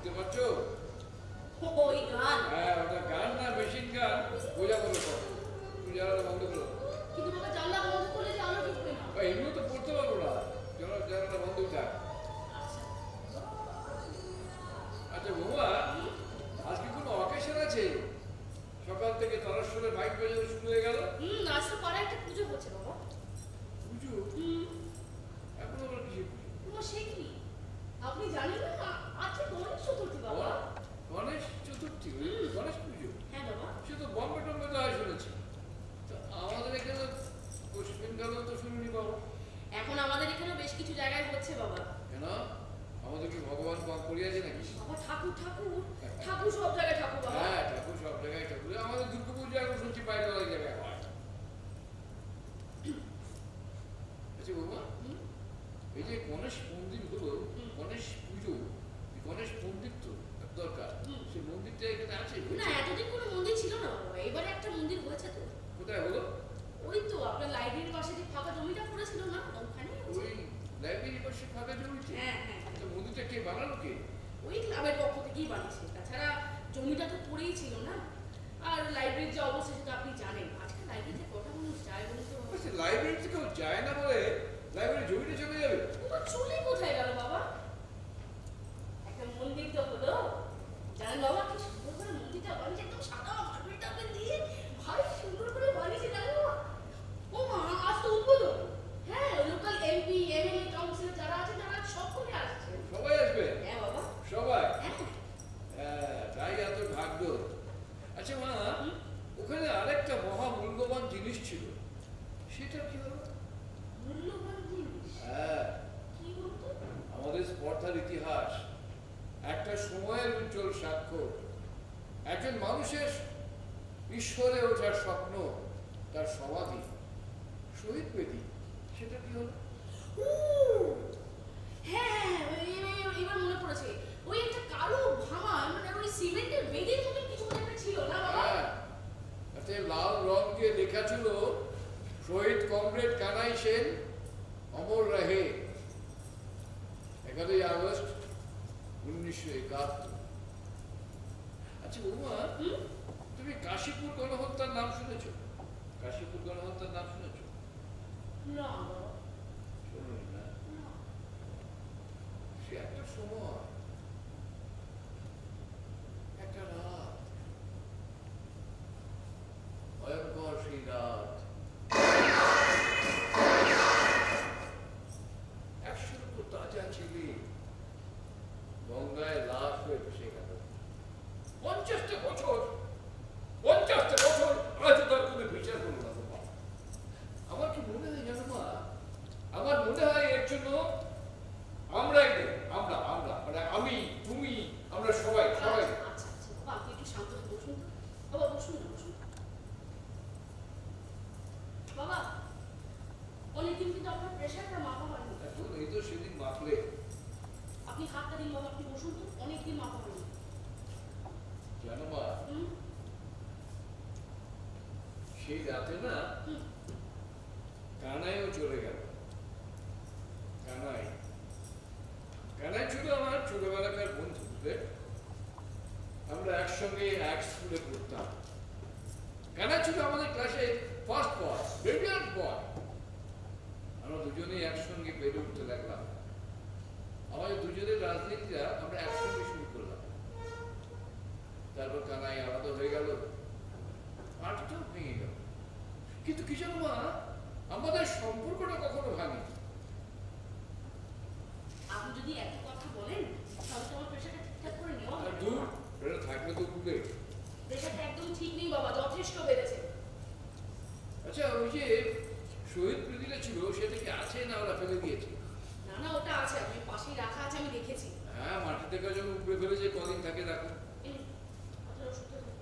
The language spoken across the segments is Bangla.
বুঝতে পারছো? ওই গান। হ্যাঁ, ওটা গান না, মেশিন গান। বোঝা করো সব, তুমি জানালা বন্ধ করো। কিন্তু বাবা জানলা বন্ধ করলে যে আলো ঢুকবে না। এমনিও তো পড়তে পারবো না, জানালা বন্ধ থাক। আচ্ছা। আচ্ছা বৌমা, আজকে কোনো অকেশন আছে? সকাল থেকে তারার মাইক বাজানো শুরু হয়ে গেল। আজ তো পাড়ায় একটা পুজো হচ্ছে বাবা। পুজো? এখন আবার কিসের পুজো? তোমার সে কি? আপনি জানেন না আজকে গণেশ চতুর্থী বাবা। গণেশ চতুর্থী? গণেশ পুজো? হ্যাঁ বাবা। সে তো বম্বে টম্বে তো হয় শুনেছি। তো আমাদের এখানে পশ্চিম বেঙ্গলেও তো শুনিনি বাবা। এখন আমাদের এখানে বেশ কিছু জায়গায় হচ্ছে বাবা। কেন? আমাদের কি ভগবান পাপ করিয়াছে নাকি? বাবা ঠাকুর ঠাকুর ঠাকুর সব জায়গায় ঠাকুর বাবা। হ্যাঁ, ঠাকুর সব জায়গায় ঠাকুর। আমাদের দুর্গা পুজো এখন শুনছি বাইরে অনেক জায়গায় হয়। আচ্ছা বাবা, এই যে গণেশ মন্দির হলো, গণেশ পুজো, গণেশ মন্দির তো দরকার। সেই মন্দিরটা এখানে আছে? না, এতদিন কোনো মন্দির ছিল না বাবা, এবারে একটা মন্দির হয়েছে তো। কোথায় হলো? ওই তো আপনার লাইব্রেরির পাশে যে ফাঁকা জমিটা পড়েছিল না, ওখানে। ওই লাইব্রেরির পাশে ফাঁকা জমিতে? হ্যাঁ হ্যাঁ। তো মন্দিরটা কে বানালো কে? ওই ক্লাবের পক্ষ থেকেই বানিয়েছে। তাছাড়া জমিটা তো পড়েই ছিল না। আর লাইব্রেরির যে অবস্থা সেটা আপনি জানেন। আজকে লাইব্রেরিতে কটা মানুষ যায় বলুন তো বাবা? লাইব্রেরি থেকেও যায় না বলে লাইব্রেরি জমিটা চলে যাবে? তোমার চলে কোথায় গেল বাবা? একটা মন্দির তো হলো। জানেন বাবা কি সুন্দর করে মন্দিরটা বানিয়েছে, একদম সাদা মার্বেল টার্বেল দিয়ে ভাই সুন্দর করে বানিয়েছে জানো? ও মা, আজ তো উদ্বোধন। হ্যাঁ, লোকাল এমপি এমএলএ কাউন্সিলর যারা আছে তারা সকলে আসছে। সবাই আসবে? হ্যাঁ বাবা। সবাই? হ্যাঁ। তাই এত ভাগ্য। আচ্ছা মা, ওখানে আরেকটা মহা মূল্যবান জিনিস ছিল, সেটা কি হলো? মূল্যবান জিনিস? হ্যাঁ, কি বলতো? আমাদের স্পর্ধার ইতিহাস, একটা সময়ের উজ্জ্বল স্বাক্ষর, একজন মানুষের ঈশ্বরে ওঠার স্বপ্ন, তার সমাধি, শহীদ বেদি, সেটা কি হলো? ও হ্যাঁ, এবার মনে পড়েছে। ওই একটা কালো ভাঙা মানে ওই সিমেন্টের বেদির মতো কিছু একটা ছিল না বাবা? হ্যাঁ, তাতে লাল রং দিয়ে লেখা ছিল, শহীদ কমরেড কানাই সেন অমর রহে, 11ই আগস্ট 1971। আচ্ছা বৌমা, তুমি কাশীপুর গণহত্যার নাম শুনেছো? কাশীপুর গণহত্যার নাম শুনেছো? না বাবা। শোনোনি না? সে একটা সময়, একটা রাত, ভয়ঙ্কর সেই রাত, 100-র উপর তাজা ছেলে গঙ্গায় লাশ হয়ে ভেসে গেল। 50টা বছর আজ তার কোনো বিচার করলো না বাবা। আমার কি মনে হয় জানো মা, আমার মনে হয় এর জন্য আমরাই দেব। আমরা মানে আমি, তুমি, আমরা সবাই। আচ্ছা আচ্ছা বাবা, আপনি একটু শান্ত হয়ে বসুন তো। বাবা বসুন না, বসুন। বাবা, অনেকদিন কিন্তু আপনার প্রেশারটা মাপা হয়নি। এখন এই তো সেদিন মাপলে। আপনি হাতটা দিন বাবা, আপনি বসুন তো, অনেকদিন মাপা হয়নি। জানো মা, সেই রাতে না কানাইও চলে গেল। কানাই ছিল আমার ছোটবেলাকার বন্ধু। আমরা একসঙ্গে এক স্কুলে পড়তাম। কানাই ছিল আমাদের ক্লাসে ফার্স্ট বয়, ব্রিলিয়ান্ট বয়। আমরা দুজনেই একসঙ্গে বেড়ে উঠতে লাগলাম। আমাদের দুজনের রাজনীতিটা আমরা একসঙ্গে শুরু করলাম। তারপর কানাই আলাদা হয়ে গেল, আটটাও ভেঙে গেল। কিন্তু কি জানো মা, আমাদের সম্পর্কটা কখনো ভাঙেনি। আপনি যদি এত কথা বলেন তাহলে তোমার প্রেশারটা ঠিকঠাক করে নেওয়া হবে। দূর এটা থাকলে তো উঠবে। প্রেশারটা একদম ঠিক নেই বাবা, যথেষ্ট বেড়েছে। আচ্ছা, ওই যে শহীদ প্রীতিটা ছিল, সেটা কি আছে না ওরা ফেলে দিয়েছে? না না, ওটা আছে, আপনি পাশেই রাখা আছে, আমি দেখেছি। হ্যাঁ, মাটি থেকে যখন উপরে ফেলেছে, কদিন থাকে দেখো। আপনার ওষুধটা দিন।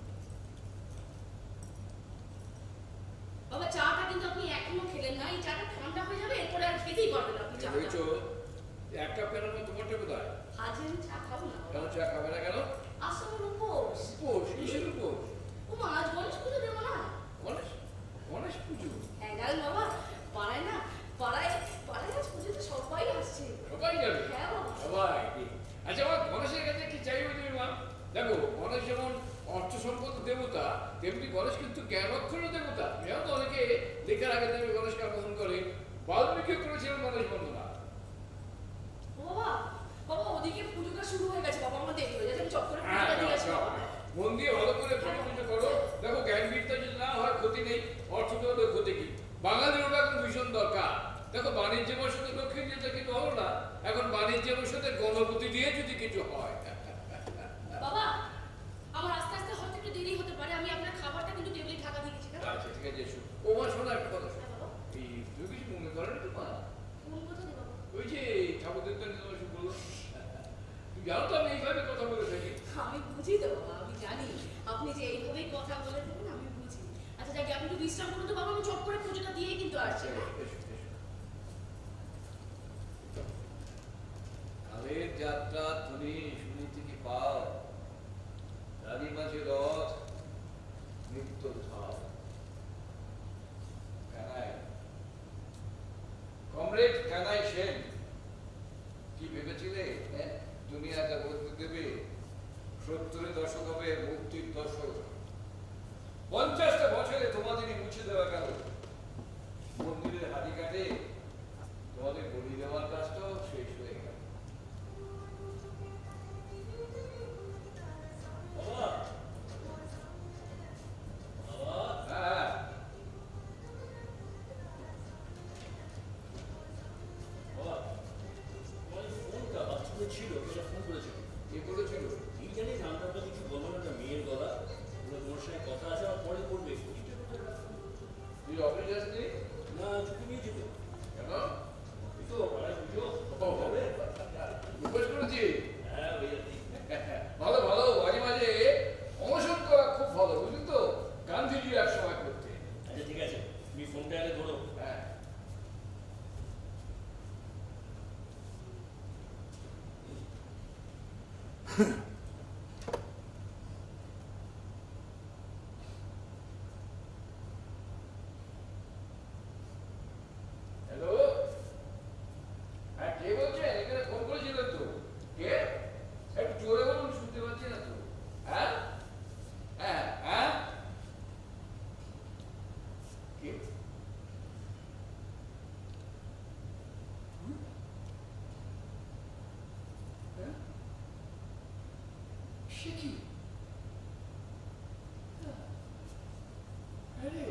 বাবা, চাটা কিন্তু আপনি এখনো খেলেন না। এই চাটা ঠান্ডা হয়ে যাবে, এরপরে আর খেতেই পারবেন না আপনি চাটা। বুঝছো, এক কাপ কেন তোমারটা কোথায়? আজ আমি চা খাবো না কেন বাবা। চা খাবে না কেন? আজ তো আমার উপোস। উপোস? কিসের উপোস? ও মা, আজ গণেশ পুজো দেবো না। গণেশ পুজো? হ্যাঁ জানেন বাবা, পাড়ায় আজ পুজোতে সবাই আসছে। সবাই যাবে? হ্যাঁ বাবা। সবাই? আচ্ছা, আমার গণেশের কাছে কি চাইবে এখানে আগে দেবে গণেশকে আবাহন করে বাল্মীকি করেছিলেন গণেশ বন্দনা। ও বাবা, বাবা ওদিকে পুজোটা শুরু হয়ে গেছে বাবা, আমার দেরি হয়ে যাচ্ছে, আমি চট করে হ্যাঁ, পুজোটা দিয়ে আসি যাও, বাবা। যাও। মন দিয়ে ভালো করে পুজো করো। দেখো জ্ঞান বিদ্যা যদি না হয় ক্ষতি নেই, অর্থটা হলে ক্ষতি কি। বাঙালির ওটা এখন ভীষণ দরকার। দেখো বাণিজ্য বসতে লক্ষ্মী যেটা কিন্তু হলো না, এখন বাণিজ্য বসতে গণপতি দিয়ে যদি কিছু হয়। বাবা, আমার আস্তে আস্তে হয়তো একটু দেরি হতে পারে, আমি আপনার খাবারটা কিন্তু টেবিলে ঢাকা দিয়ে দিচ্ছি, কেমন? আচ্ছা ঠিক আছে এসো। ও মা শোনা একটা কথা শোনো। হ্যাঁ বাবা, এই তুমি কিছু মনে করেন তো মা? কোন কথা নেই বাবা? ওই যে ঠাকুর দেবতা নিয়ে তোমার বললো, তুমি জানো তো আমি এইভাবে কথা বলে থাকি। আমি বুঝি তো বাবা, আমি জানি আপনি যে এইভাবেই কথা বলে থাকেন, আমি বুঝি। আচ্ছা যাকে আপনি একটু বিশ্রাম করুন তো বাবা, আমি চট করে পুজোটা দিয়েই কিন্তু আসছি। এসো, এসো, এসো। কালের যাত্রা ধ্বনি শুনিতে কি পাও, রানী মাঝে রথ নিত্য ধার। কানাই, কমরেড কানাই সেন, কি ভেবেছিলে দুনিয়াটা বদলে দেবে? 70 দশক হবে মুক্তির দশক, 50টা বছরে তোমাদেরই মুছে দেওয়া গেল। মন্দিরের হাড়ি কাটে তোমাদের বলি দেওয়ার কাজটাও শেষ হয়ে গেল। বাবা, বাবা, হ্যাঁ, বাবা, তোমার এই ফোনটা বাথরুমে ছিল, কেন ফোন করেছিল? কি করেছিল? কি জানি নামটা তো কিছু বললো না, একটা মেয়ের গলা। বললো তোমার সঙ্গে কথা আছে, আমার পরে করবে। তুই অফিস আসলি? না, ছুটি নিয়েছি তো। কেন? এই তো পাড়ায় পুজো ও, হবে। উপোস করেছি? হ্যাঁ, ওই আর কি। ভালো ভালো, মাঝে মাঝে অনশন করা খুব ভালো, বুঝলি তো? গান্ধীজি এক সময় করতে। আচ্ছা ঠিক আছে, তুমি ফোনটা এনে ধরো। হ্যাঁ। হ্যালো, হ্যাঁ কে বলছেন? এখানে ফোন করেছিলেন তো? কে? একটু জোরে বলুন, শুনতে পাচ্ছি না তো। হ্যাঁ, হ্যাঁ, হ্যাঁ, কে? হুম? হ্যাঁ? সে কি? আরে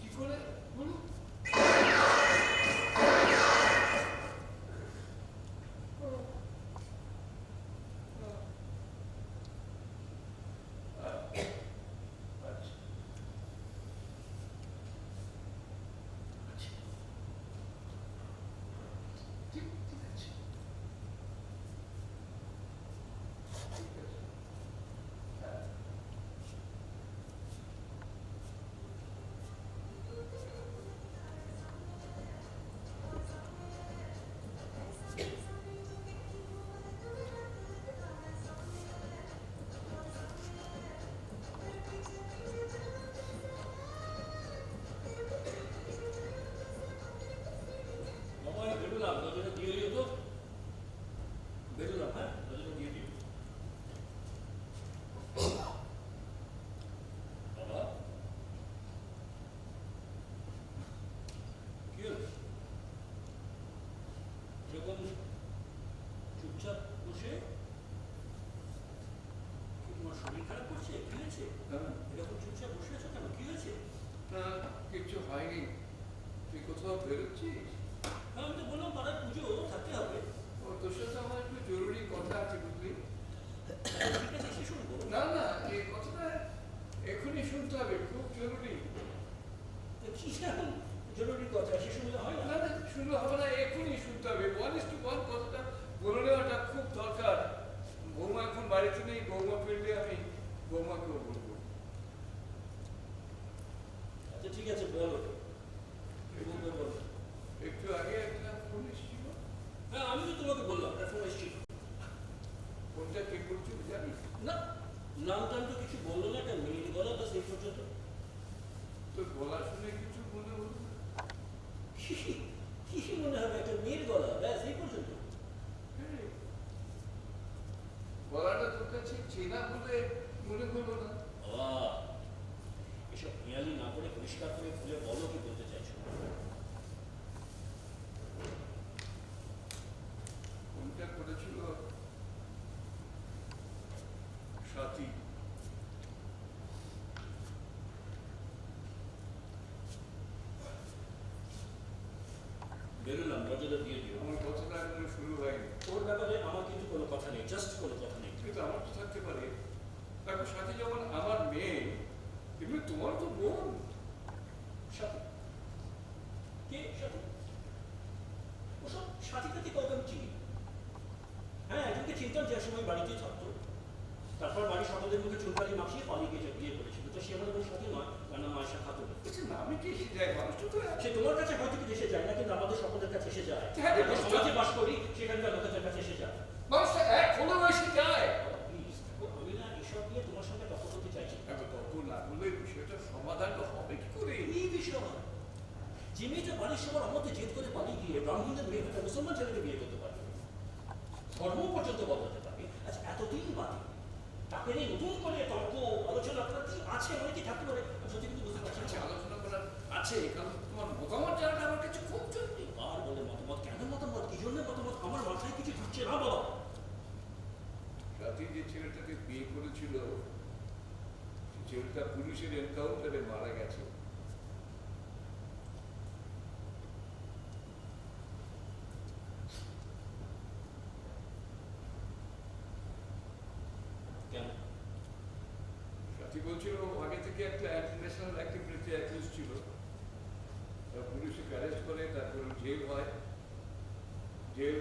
কি করে বলুন? আচ্ছা, আচ্ছা, ঠিক ঠিক আছে, ঠিক আছে, হ্যাঁ। বাবা, আমি বেরোলাম, দরজাটা দিয়ে দিও তো। বেরোলাম, হ্যাঁ, দরজাটা দিয়ে দিও। বাবা, কি হলো? এরকম চুপচাপ বসে, কি তোমার শরীর খারাপ করছে? কি হয়েছে? হ্যাঁ, এরকম চুপচাপ বসে আছো কেন? কি হয়েছে? না কিচ্ছু হয়নি। তুই কোথাও বেরোচ্ছিস? হ্যাঁ, আমি তো বললাম পাড়ার পুজো থাকতে হবে। ও তোর সাথে আমার একটু জরুরি কথা আছে বুঝলি? ঠিক আছে, এসে শুনবো। না না, এই কথাটা এখনই শুনতে হবে, খুব জরুরি। কি এখন জরুরি কথা, এসে শুনলে হয় না না? না, শুনলে হবে না, এখনই শুনতে হবে। 1:1 কথাটা বলে নেওয়াটা খুব দরকার। বৌমা এখন বাড়িতে নেই, বৌমা ফিরলে আমি বৌমাকেও বলবো। আচ্ছা ঠিক আছে, বলো। কি বলবে বলো। একটু আগে একটা ফোন এসেছিল। হ্যাঁ, আমি তো তোমাকে বললাম, একটা ফোন এসেছিল। ফোনটা কে করছিল জানিস? না, নাম টাম তো কিছু বললো না, একটা মেয়ের গলা, বাস এই পর্যন্ত। তোর গলা শুনে কিছু মনে হলো না? কি মনে হবে, একটা মেয়ের গলা, ব্যাস এই পর্যন্ত। গলাটা তোর কাছে চেনা বলে মনে হলো না? ও পরিষ্কার করে খুলে বলো কি বলতে চাইছো। কোনটা করেছিল সাথী? বেরোলাম, দরজাটা দিয়ে দিও। আমার কথাটা এখনো শুরু হয়নি। ওর ব্যাপারে আমার কিন্তু কোনো কথা নেই, জাস্ট কোনো কথা নেই। কিন্তু আমার তো থাকতে পারে। দেখো সাথী যেমন আমার মেয়ে, এমনি তোমার তো বোন। সাথী কে? সাথী? ওসব সাথী টাথী কাউকে আমি চিনি। হ্যাঁ, একজনকে চিনতাম যে সময় বাড়িতেই থাকতো, তারপর বাড়ির সকলের মুখে চুলকালি মাখিয়ে পালিয়ে গিয়ে বিয়ে করেছিল। তো সে আমার কোনো সাথী নয়, তার নাম আয়শা খাতুন। আচ্ছা নামে কি এসে যায় মানুষটা তো? সে তোমার কাছে হয়তো কিছু এসে যায় না, কিন্তু আমাদের সকলের কাছে এসে যায়। হ্যাঁ, আমরা সমাজে বাস করি, সেখানকার লোকেদের কাছে এসে যায়। মানুষটা এক হলেও এসে যায়। প্লিজ, আমি না এসব নিয়ে তোমার সঙ্গে তর্ক করতে চাইছি না। দেখো তর্ক না করলে বিষয়টার সমাধানটা হবে কি করে? এই বিষয় যে মেয়েটা বাড়ির সবার অমতে জেদ করে পালিয়ে গিয়ে ব্রাহ্মণদের মেয়ে একটা মুসলমান ছেলেকে বিয়ে করতে পারবে, ধর্ম পর্যন্ত বদলাতে পারবে, আচ্ছা এতদিন বাদে তাকে নিয়ে নতুন করে তর্ক আলোচনা করার কি আছে, মানে কি থাকতে পারে? আমি সত্যি কিন্তু বুঝতে পারছি আচ্ছা না। আলোচনা করার আছে, কারণ তোমার মতামত জানাটা আমার কাছে খুব জরুরি। আর বলে মতামত, কেন মতামত, কি জন্য মতামত, আমার মাথায় কিছু ঢুকছে না বাবা। সাথী যে ছেলেটাকে বিয়ে করেছিল, সে ছেলেটা পুলিশের এনকাউন্টারে মারা গেছে। কেন? সাথী বলছিল আগে থেকে একটা ইন্টারন্যাশনাল অ্যাক্টিভিটিতে অ্যাকিউজ ছিল, পুলিশে অ্যারেস্ট করে, তারপর জেল হয়, জেল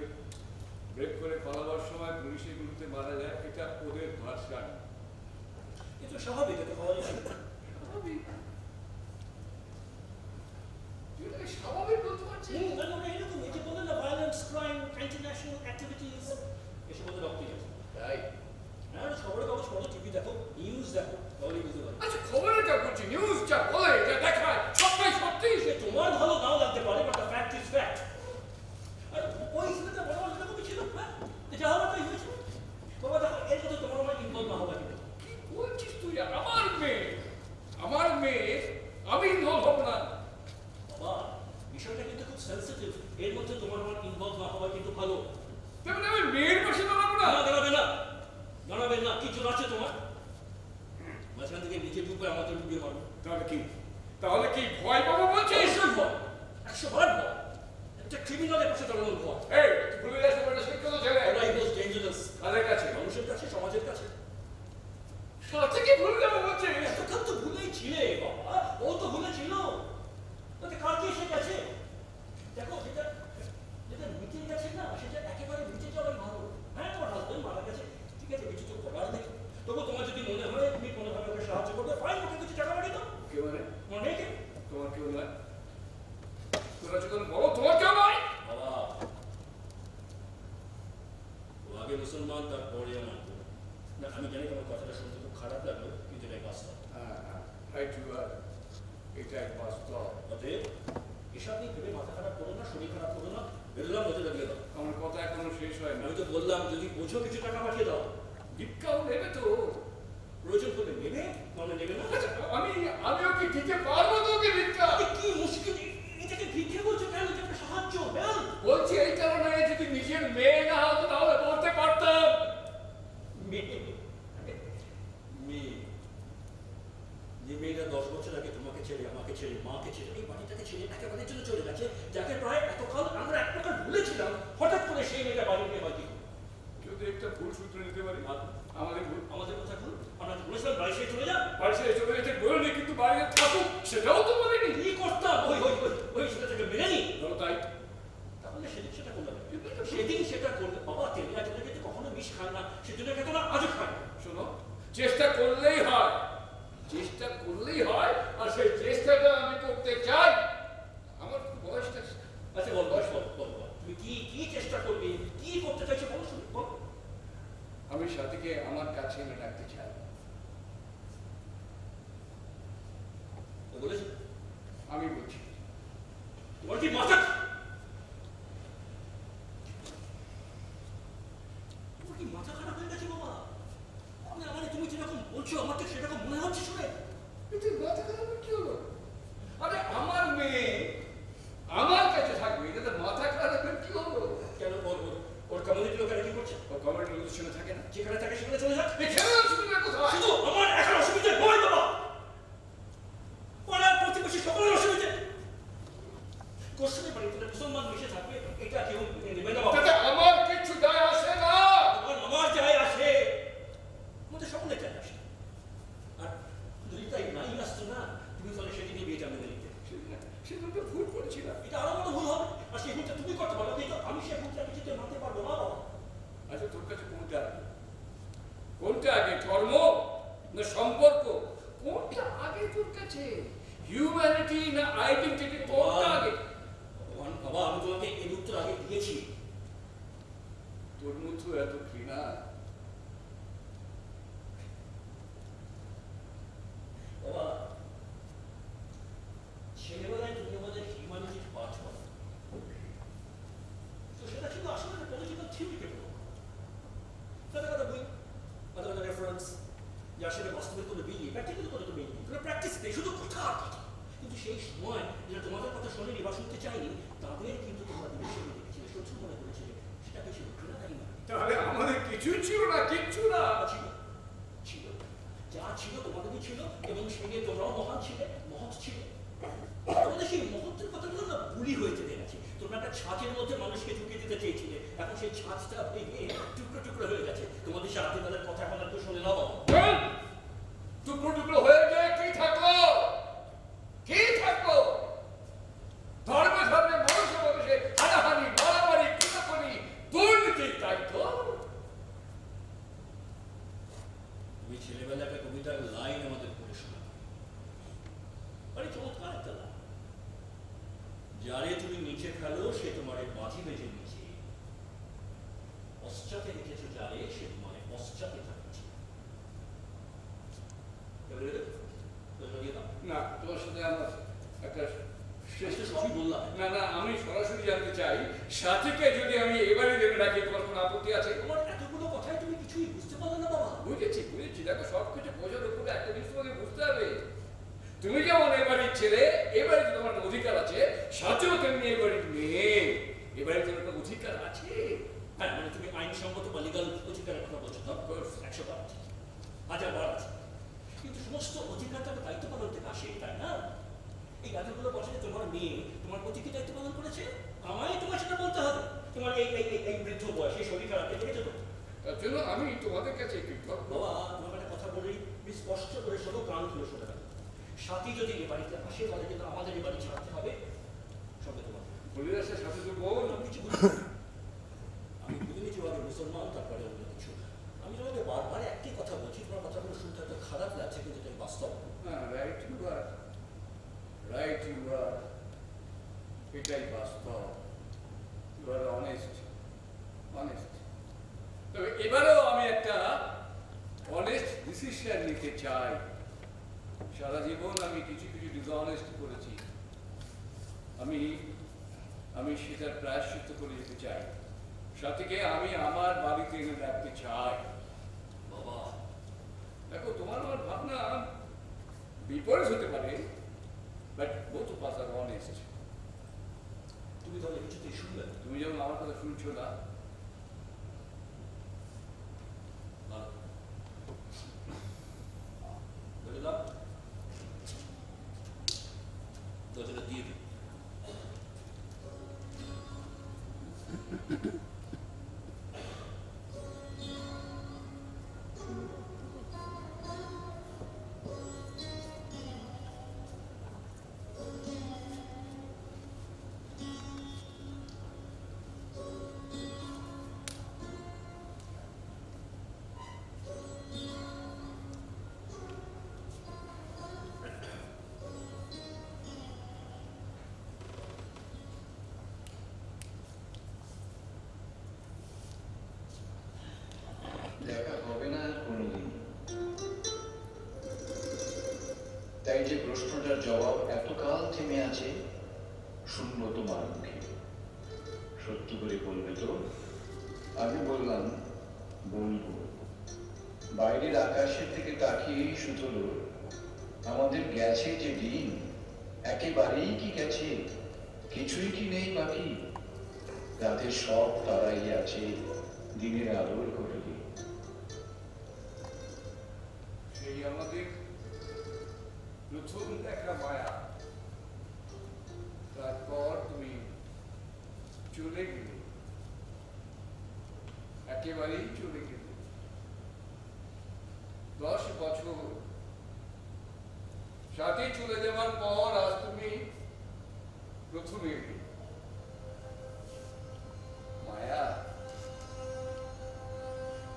ব্রেক করে পালাবার সময় পুলিশের বিরুদ্ধে মারা যায়। এটা ওদের ভার্সন। কিন্তু স্বাভাবিক, এটা হওয়াই ছিল। স্বাভাবিক। তুই এটাকে স্বাভাবিক বলতে পারছিস? আমরা এরকম এই যে বলে না, ভায়োলেন্স, ক্রাইম, ইন্টারন্যাশনাল অ্যাক্টিভিটিস, এসব বলে রক্তই আছে। তাই হ্যাঁ, খবরের কাগজ পড়ো, টিভি দেখো, নিউজ দেখো, তাহলেই বুঝতে পারবে। আচ্ছা খবরে যা করছি, নিউজ যা বলে, যা দেখায়, সবটাই সত্যি। সে তোমার ভালো নাও লাগতে পারে, but the fact is fact. আর ওই ছেলেটা বড় বড় যেরকমই ছিল, হ্যাঁ, তো যা হওয়ার তাই হয়েছে। বাবা দেখো, এর মধ্যে তোমার আমার ইনভলভ না হওয়া কিন্তু। কি বলছিস তুই? আমার মেয়ে, আমি ইনভলভ হব না। বাবা, বিষয়টা কিন্তু খুব সেন্সিটিভ, এর মধ্যে তোমার আমার ইনভলভ না হওয়া কিন্তু ভালো। তেমন আমি মেয়ের পাশে দাঁড়াবো না। না, দাঁড়াবে না, দাঁড়াবে না, কিছু আছে তোমার? মাঝখান থেকে নিচে ডুবে আমাদের ডুবিয়ে মারো। তাহলে কি ভয় পাবো বলছিস? 100 বার ভয়। একটা ক্রিমিনালের পাশে দাঁড়ানোর ভয়। এই তুই ভুলে যাস ওটা শিক্ষিত ছেলে। ওরাই মোস্ট ডেঞ্জারাস। কাদের কাছে? মানুষের কাছে, সমাজের কাছে। সাথে কি ভুলে যাবো বলছিস? এতক্ষণ তো ভুলেই ছিলে বাবা, ও তো ভুলে ছিল। তাতে কার কি এসে গেছে? দেখো, যেটা যেটা মিটে গেছে না, সেটা একেবারে মিটে যাওয়াই ভালো। হ্যাঁ, তোমার হাজবেন্ড মারা গেছে, ঠিক আছে, কিছু তো করার নেই। তবু তোমার যদি মনে হয় তুমি কোনোভাবে ওকে সাহায্য করবে, ফাইন, ওকে কিছু টাকা পাঠিয়ে দাও। কে মানে? তোমার মেয়েকে। তোমার কেউ নয়? তোরা যখন বলো তোমার কেউ নয়? বাবা, ও আগে মুসলমান, তারপরে আমার বোন। না, আমি জানি তোমার কথাটা শুনতে খুব খারাপ লাগলো, কিন্তু এটাই বাস্তব। Right you are. এটাই বাস্তব। অতএব এসব নিয়ে ভেবে মাথা খারাপ করো না, শরীর খারাপ করো না, বেরোলাম, হতে লাগিয়ে দাও। আমার কথা এখনো শেষ হয়নি। আমি তো বললাম, যদি বোঝো কিছু টাকা পাঠিয়ে দাও। ভিক্ষাও নেবে তো? প্রয়োজন হলে নেবে, মানে নেবে না। আচ্ছা, আমিও কি দিতে পারবো তোকে ভিক্ষা? আরে কি মুশকিল, এটাকে ভিক্ষে বলছো কেন? এটা একটা সাহায্য, হেল্প। বলছি এই কারণে, যদি নিজের মেয়ে না হতো তাহলে বলতে পারতাম। মেয়ে, মেয়ে, যে মেয়েরা 10 বছর আগে তোমাকে ছেড়ে, আমাকে ছেড়ে, মাকে ছেড়ে, এই বাড়িটাকে ছেড়ে একেবারে জন্য চলে গেছে, যাকে প্রায় এতকাল আমরা এক প্রকার ভুলেছিলাম, হঠাৎ করে সেই মেয়েটা বাড়ি নিয়ে হয় কি করে? যদি একটা ভুল সূত্র নিতে পারি। আমাদের ভুল। আমাদের কথা ভুল, আমরা বলেছিলাম বাড়ি ছেড়ে চলে যান। বাড়ি ছেড়ে চলে যেতে বলিনি, কিন্তু বাড়িতে থাকুক সেটাও তো বলিনি। কি করতাম? ওই ছেলেটাকে মেনে নি। ধরো তাই। তাহলে সেদিন সেটা করলাম, সেদিন সেটা করলে বাবা, তেলিয়া জন্য কিন্তু কখনো বিষ খায় না, সেজন্য কিন্তু না, আজও খায় না। শোনো, চেষ্টা করলেই হয়, চেষ্টা করলেই হয়, আর সেই চেষ্টাটা আমি করতে চাই। আমার বয়সটা। আচ্ছা বল, বল, তুমি কি চেষ্টা করবে, কি করতে চাইছো বলো, শুনি বল। আমি সাথীকে আমার কাছে এনে রাখতে চাই। ও বলেছে? আমি বলছি তোমার কি মাথা, তোমার কি মাথা খারাপ হয়ে গেছে বাবা? মানে তুমি যেরকম বলছো আমার তো সেরকম মনে হচ্ছে শুনে। কিন্তু মাথা খারাপ কি হলো? সে দুটো ভুল করেছিলাম। এটা আরো বড় ভুল হবে, আর সেই ভুলটা তুমি করতে পারো, কিন্তু আমি সেই ভুলটা কিছুতে মানতে পারবো না বাবা। আচ্ছা তোর কাছে কোনটা আগে? কোনটা আগে, ধর্ম না সম্পর্ক? কোনটা আগে তোর কাছে? হিউম্যানিটি না আইডেন্টিটি? কোনটা আগে? বাবা আমি তোমাকে এর উত্তর আগে দিয়েছি। তোর মধ্যে এত ঘৃণা? বাবা ছেলেবেলায় তুমি আমাদের হিউম্যানিটির পাঠ করো, তো সেটা ছিল আসলে পলিটিক্যাল থিওরিকে পড়ো, কথা কথা বই, কথা কথা রেফারেন্স, যা সেটা বাস্তবের কোনো বিল নেই, প্র্যাকটিক্যাল কোনো বিল নেই, কোনো প্র্যাকটিস নেই, শুধু কথা আর কথা। কিন্তু সেই সময় যেটা তোমাদের কথা শোনেনি বা শুনতে চাইনি, তাদের কিন্তু তোমরা বিবেচনা দেখেছিলে, সহ্য মনে করেছিলে, সেটাকে ছিল ঘৃণাকারী না। তাহলে আমাদের কিছুই ছিল না, কিচ্ছু না। ছিল ছিল যা ছিল তোমাদেরই ছিল, এবং সেই নিয়ে তোমরাও মহান ছিলে, মহৎ ছিলে। তোমাদের সেই মহত্বের কথাগুলো না বুলি হয়ে চলে গেছে। তোমরা একটা ছাঁচের মধ্যে মানুষকে ঢুকিয়ে দিতে চেয়েছিলে, এখন সেই ছাঁচটা ভেঙে টুকরো টুকরো হয়ে গেছে। তোমাদের সেই আত্মীয়তার কথা এখন আর কেউ শোনে না বাবা। টুকরো টুকরো হয়ে যায়, কি থাকলো? কি থাকলো? ধর্মে ধর্মে মানুষে মানুষে হানাহানি, মারামারি, খুনাখুনি, দুর্নীতি, তাই তো? তুমি ছেলেবেলা একটা কবিতার লাইন আমাদের পড়ে শোনা, আরে চমৎকার একটা লাইন, যারে তুমি নিচে ফেলো সে তোমারে বাঁধিবে যে নিচে, পশ্চাতে রেখেছো যারে সে তোমারে পশ্চাতে থাকছে। না, তোমার সাথে আমার একটা শেষে সবই বললাম। না না, আমি সরাসরি জানতে চাই, সাথীকে যদি আমি এবারে জেনে রাখি, তোমার কোনো আপত্তি আছে? তোমার এতগুলো কথায় তুমি কিছুই বুঝতে পারলে না বাবা। বুঝেছি বুঝেছি, দেখো সব কিছু বোঝার উপরে একটা জিনিস তোমাকে বুঝতে হবে। তুমি যেমন এবারের ছেলে, এবারে তোমার একটা অধিকার আছে, সাথেও তেমনি এবারের মেয়ে, এবারে তোমার একটা অধিকার আছে। হ্যাঁ, মানে তুমি আইনসম্মত বা লিগাল অধিকারের কথা বলছো তো? 100 বার আছে, 1000 বার আছে, কিন্তু সমস্ত অধিকারটা তো দায়িত্ব পালন থেকে আসে, তাই না? এই গাছগুলো বছরে তোমার মেয়ে তোমার প্রতি কি দায়িত্ব পালন করেছে? আমায় তোমার সেটা বলতে হবে। তোমার এই বৃদ্ধ বয়স, এই শরীর খারাপ দেখেছো তো? তার জন্য আমি তোমাদের কাছে কৃতজ্ঞ। বাবা তোমার একটা কথা বলি, স্পষ্ট করে শোনো, কান খুলে শোনো। সাথী যদি এ বাড়িতে আসে তাহলে কিন্তু আমাদের এই বাড়ি ছাড়তে হবে, সঙ্গে তোমার হরিদাসের সাথে তো বোন। আমি কিছু বুঝি না। আমি বুঝিনি যে আগে মুসলমান, তারপরে অন্য কিছু। আমি তোমাকে বারবার একই কথা বলছি, তোমার কথাগুলো শুনতে হয়তো খারাপ লাগছে, কিন্তু এটাই বাস্তব। হ্যাঁ, right you are, right you are, এটাই বাস্তব। You are honest, honest. তবে এবারেও আমি একটা অনেস্ট ডিসিশন নিতে চাই। সারা জীবন আমি কিছু কিছু ডিসঅনেস্ট করেছি, আমি সেটার প্রায়শ্চিত্ত করে যেতে চাই। সাথীকে আমি আমার বাড়িতে এনে রাখতে চাই। বাবা দেখো, তোমার আমার ভাবনা বিপরীত হতে পারে, but both of us R honest. তুমি তাহলে কিছুতেই শুনবে না। তুমি যেমন আমার কথা শুনছো না, বলে দাও, দরজাটা দিয়ে দিই। দেখা হবে না আর কোনোদিন। তাই যে প্রশ্নটার জবাব এতকাল থেমে আছে, শূন্য তোমার মুখে। সত্যি করে বলবে তো? আমি বললাম বলবো। বাইরের আকাশের দিকে তাকিয়েই শুধু আমাদের গেছে যে দিন, একেবারেই কি গেছে? কিছুই কি নেই বাকি? রাতের সব তারাই আছে দিনের আলোর ঘটে। সেই আমাদের প্রথম দেখা মায়া, তারপর তুমি চলে গেলে, একেবারেই চলে গেলে। 10 বছর সাথে চলে যাওয়ার পর আজ তুমি প্রথমে মায়া,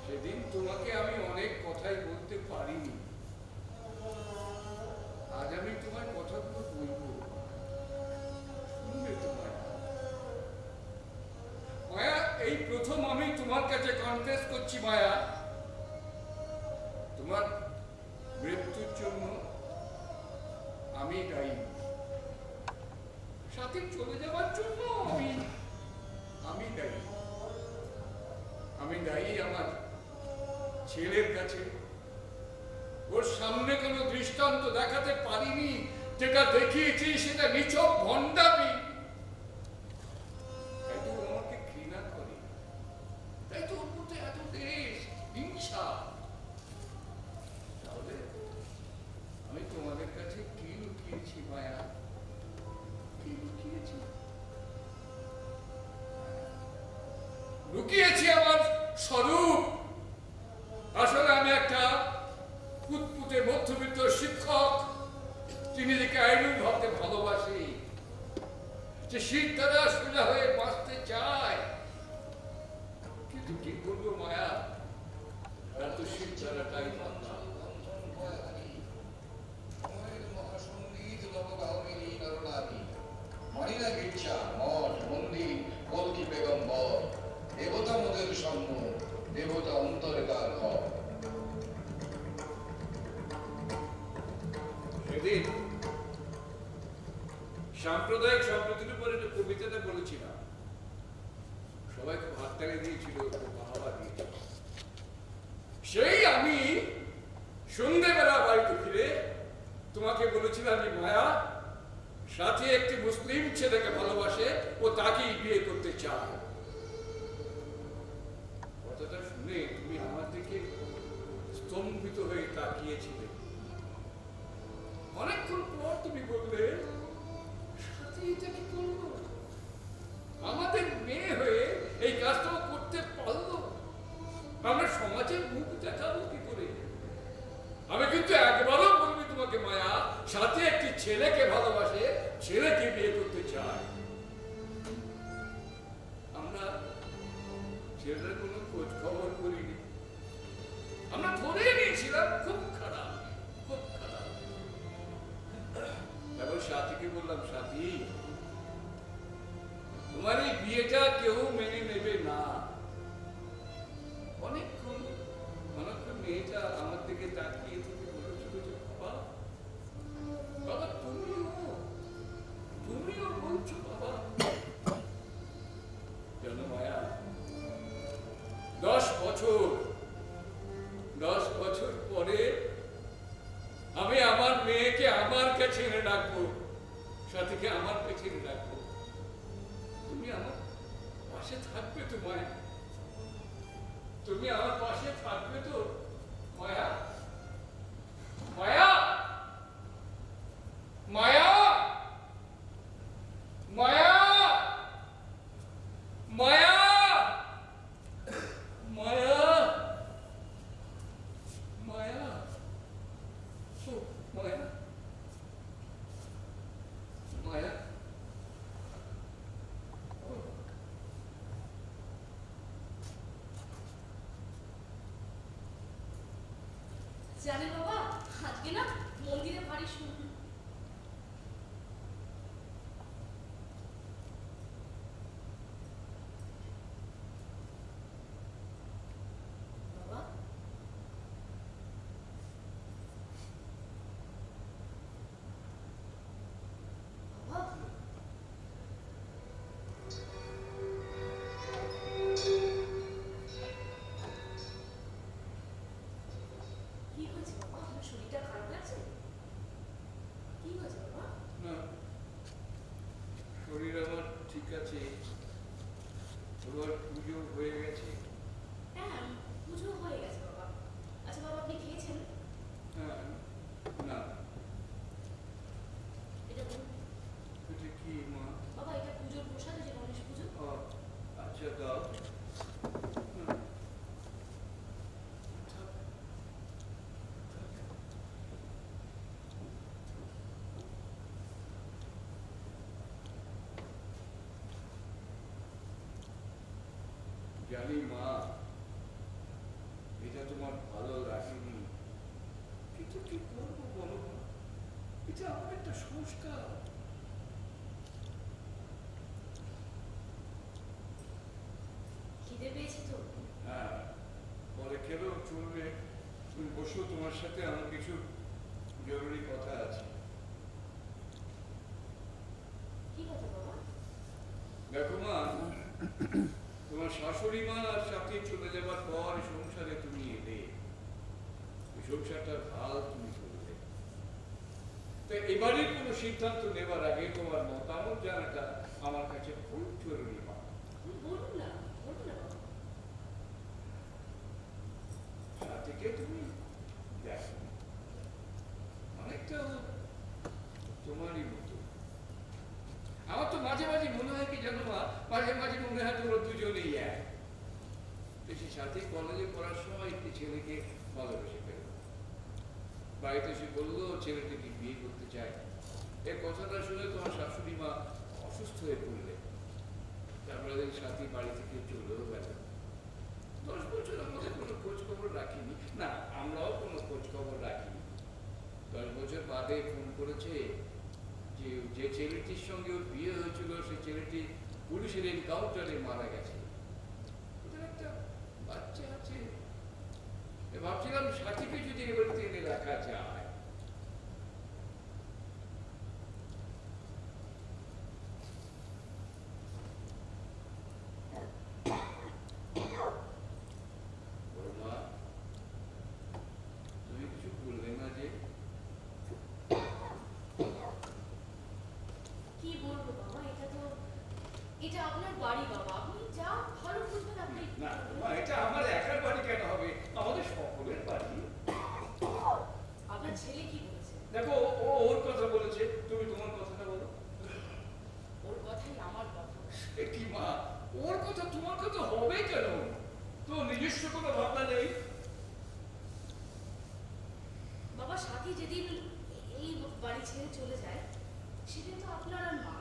সেদিন তোমাকে আমি অনেক কথাই বলতে পারিনি। আজ আমি তোমার কথাগুলো বলবো, শুনবে তো মায়া। মায়া, এই প্রথম আমি তোমার কাছে কনফেস করছি মায়া, তোমার মৃত্যুর জন্য আমি দায়ী। সাথে চলে যাওয়ার জন্য আমি দায়ী। আমি দায়ী আমার ছেলের কাছে। ওর সামনে কোনো দৃষ্টান্ত দেখাতে পারিনি, যেটা দেখিয়েছি সেটা নিছক ভণ্ডামি। তাই তো ও আমাকে ঘৃণা করে, তাই তো ওর মধ্যে এত দেশ হিংসা। তাহলে আমি তোমাদের কাছে কি লুকিয়েছি মায়া, কি লুকিয়েছি? লুকিয়েছি আমার স্বরূপ। আসলে আমি একটা ফুটফুটে মধ্যবিত্ত শিক্ষক, যিনি নিজেকে আইনুল ভাবতে ভালোবাসি, যে শীত দ্বারা সোজা হয়ে বাঁচতে চায়। কিন্তু কি করবো মায়া, এত শীত দ্বারাটাই ভাবনা। মহিলা গির্জা, মঠ, মন্দির, কলকি বেগম্বর, দেবতা মোদের সম্মুখ, দেবতা অন্তরে তার ঘর। সেদিন সাম্প্রদায়িক সম্প্রীতির উপরে যে কবিতাটা বলেছিলাম, সবাই খুব হাততালি দিয়েছিল, খুব বাহবা দিয়েছিল। সেই আমি সন্ধ্যেবেলা বাড়িতে ফিরে তোমাকে বলেছিলাম যে মায়া, সাথে একটি মুসলিম ছেলেকে ভালোবাসে, ও তাকেই বিয়ে করতে চায়। কথাটা শুনে তুমি আমার দিকে স্তম্ভিত হয়ে তাকিয়েছিলে। অনেকক্ষণ পর তুমি বললে, সাথে এটা কি করলো? আমাদের মেয়ে হয়ে এই কাজটাও করতে পারলো? আমরা সমাজের মুখ দেখাবো কি করে? আমি কিন্তু একবারও বলবি তোমাকে মায়া, সাথে একটি ছেলেকে ভালোবাসে, ছেলেকে বিয়ে করতে চায়। আমরা ছেলের কোনো খোঁজ খবর করিনি, আমরা ধরে নিয়েছিলাম খুব খারাপ, খুব খারাপ। তারপর সাথীকে বললাম, সাথী, তোমার এই বিয়েটা কেউ মেনে নেবে না। অনেকক্ষণ মেয়েটা আমার দিকে তাকিয়ে থেকে বলেছিল যে বাবা, বাবা তুমিও বলছো বাবা। জানো মায়া, 10 বছর পরে আমি আমার মেয়েকে আমার কাছে এনে রাখবো, সাথীকে আমার কাছে এনে রাখবো। তুমি আমার পাশে থাকবে তো মায়া? তুমি আমার পাশে থাকবে তো মায়া? মায়া, মায়া, মায়া, মায়া, মায়া, মায়া, ও মায়া, মায়া, ও জানেন বাবা, আজকে না মন্দিরে ভারী বাবা, বাবা, কি হয়েছে বাবা? আপনার শরীরটা খারাপ লাগছে? কি হয়েছে বাবা? না, শরীর আমার ঠিক আছে। তোমার পুজো হয়ে গেছে। হ্যাঁ, পুজো হয়ে গেছে বাবা। আচ্ছা বাবা, আপনি খেয়েছেন? হ্যাঁ, না, এটা বলুন। এটা কি মা? বাবা, এটা পুজোর প্রসাদ, যে গণেশ পুজো। ও, আচ্ছা দাও। জানি মা, এটা তোমার ভালো লাগেনি, কিন্তু কি করবো বলো মা, এটা আমার একটা সংস্কার। খিদে পেয়েছে তো? হ্যাঁ, পরে খেলেও চলবে, তুমি বসো, তোমার সাথে আমার কিছু জরুরি কথা আছে। কি কথা বাবা? দেখো মা, তোমার শাশুড়ি মা আর সাথে চলে যাবার পর সংসারে তুমি এলে, এই সংসারটার হাল তুমি করলে। তো এবারে কোনো সিদ্ধান্ত নেবার আগে তোমার মতামত জানাটা আমার কাছে খুব জরুরি মা। বলুন না, বলুন না বাবা। সাথীকে তুমি দেখো, অনেকটা ও তোমারই মতো। আমার তো মাঝে মাঝে মনে হয় কি জানো মা, মাঝে মাঝে মনে হয় তোমরা দুজনেই এক। বেশি সাথে কলেজে পড়ার সময় একটি ছেলেকে ভালোবেসে ফেলল, বাড়িতে এসে বললো ছেলেটিকে বিয়ে করতে চায়। এই কথাটা শুনে তোমার শাশুড়ি মা অসুস্থ হয়ে পড়লে, তারপরে সাথী বাড়ি থেকে চলেও গেল। 10 বছর আমাদের কোনো খোঁজ খবর রাখিনি, না আমরাও কোনো খোঁজ খবর রাখিনি। 10 বছর বাদে ফোন করেছে যে যে ছেলেটির সঙ্গে ওর বিয়ে হয়েছিল সেই ছেলেটি পুলিশের এনকাউন্টারে মারা গেছে। ওদের একটা বাচ্চা আছে। ভাবছিলাম সাথীকে যদি এবারে এনে রাখা যায়। বড় মা, তুমি কিছু বললে না যে? কি বলবো বাবা, এটা আপনার বাড়ি বাবা, আপনি যা ভালো বুঝবেন আপনি। না মা, এটা আমার একার বাড়ি কেন হবে, আমাদের সকলের বাড়ি। আপনার ছেলে কি বলেছে? দেখো, ও ওর কথা বলেছে, তুমি তোমার কথাটা বলো। ওর কথাই আমার কথা। এ কি মা, ওর কথা তোমার কথা হবে কেন? তো নিজস্ব কোনো ভাবনা নেই? বাবা, সাথী যেদিন এই বাড়ি ছেড়ে চলে যায়, সেদিন তো আপনার আর মা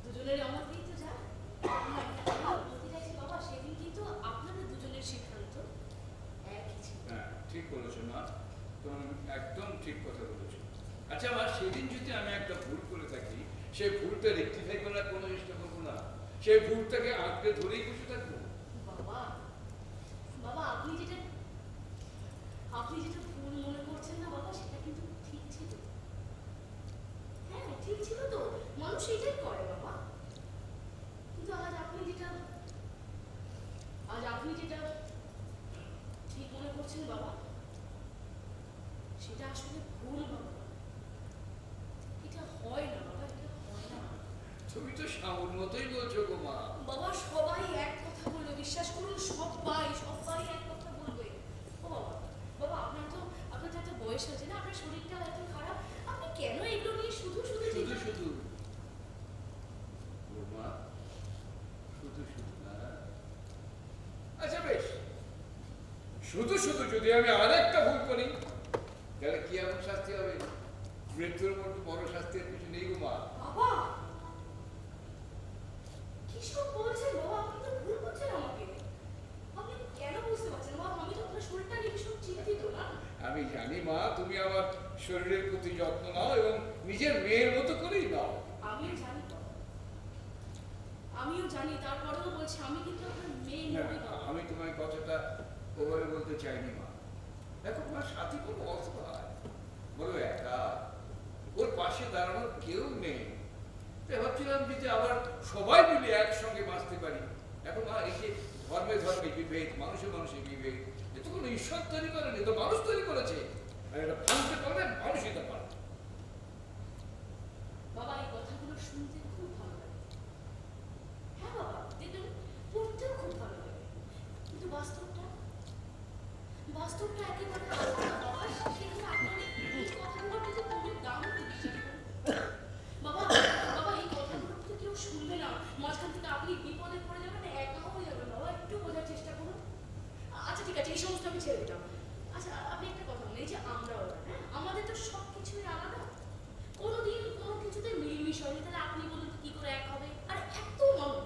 দুজনের আমাকেই তো যায়। বলতে চাইছি বাবা, সেদিন কিন্তু আপনাদের দুজনের সিদ্ধান্ত একই ছিল। হ্যাঁ, ঠিক বলেছো মা, তুমি একদম ঠিক কথা বলেছো। আচ্ছা মা, সেদিন যদি আমি একটা ভুল করে থাকি, সেই ভুলটা রেকটিফাই করার কোনো চেষ্টা করবো না, সেই ভুলটাকে আঁকড়ে ধরেই বসে থাকবো। বাবা, বাবা আপনি যেটা ভুল মনে করছেন না বাবা, সেটা কিন্তু ঠিক ছিল। হ্যাঁ ঠিক ছিল তো, মানুষ এটাই করে বাবা। কিন্তু আজ আপনি যেটা ঠিক মনে করছেন বাবা, সেটা আসলে ভুল বাবা। এটা হয় না বাবা, এটা হয় না। তুমি তো সামুর মতোই বলছো গো মা। বাবা সবাই এক কথা বলবে, বিশ্বাস করুন, সবাই এক কথা বলবে। ও বাবা, বাবা আপনার তো এত বয়স হয়েছে না, আপনার শরীরটাও এত খারাপ, আপনি কেন এগুলো নিয়ে শুধু শুধু চিন্তা- শুধু ও মা, শুধু শুধু না। আচ্ছা বেশ, শুধু শুধু যদি আমি আরেকটা ভুল করি, তাহলে কি এমন শাস্তি হবে? মৃত্যুর মতো বড় শাস্তি আর কিছু নেই গো মা। বাবা কি সব বলছেন বাবা, আপনি তো ভুল করছেন আমাকে। আপনি কেন বুঝতে পারছেন বাবা, আমি তো আপনার শরীরটা নিয়ে ভীষণ চিন্তিত না। আমি জানি মা, তুমি আমার শরীরের প্রতি যত্ন নাও এবং নিজের মেয়ের মতো করেই নাও। আমিও জানি বাবা, আমিও জানি, তারপরেও বলছি আমি কিন্তু আপনার মেয়ে না, নই বাবা। আমি তোমার কথাটা ওভাবে বলতে চাইনি মা। দেখো তোমার সাথী কোনো অসহায়, বড় একা, ওর পাশে দাঁড়ানোর কেউ নেই। তাই ভাবছিলাম যে আবার সবাই মিলে একসঙ্গে বাঁচতে পারি। এখন মা, এই যে ধর্মে ধর্মে বিভেদ, মানুষে মানুষে বিভেদ, এ তো কোনো ঈশ্বর তৈরি করেনি, তো মানুষ তৈরি করেছে। আর এটা ভাঙতে পারবে, মানুষই তো পারবে। বাবা এই কথাগুলো শুনতে খুব ভালো লাগে। হ্যাঁ বাবা, দেখবেন পড়তেও খুব ভালো লাগে, কিন্তু বাস্তবটা একেবারে আলাদা বাবা। সেখানে আপনার এই কথাগুলো কিন্তু কোনো দাম নেই, বিশ্বাস করুন। বাবা, বাবা এই কথাগুলো তো কেউ শুনবে না, মাঝখান থেকে আপনি বিপদে পড়ে যাবেন, একা হয়ে যাবেন বাবা, একটু বোঝার চেষ্টা করুন। আচ্ছা ঠিক আছে, এই সমস্ত আমি ছেড়ে দিলাম। আচ্ছা আপনি একটা কথা বলেন, এই যে আমরাও, হ্যাঁ আমাদের তো সব কিছুই আলাদা, কোনোদিন কোনো কিছুতে মিলমিশ হয়নি, তাহলে আপনি বলুন তো কি করে এক হবে? আর এত মানুষ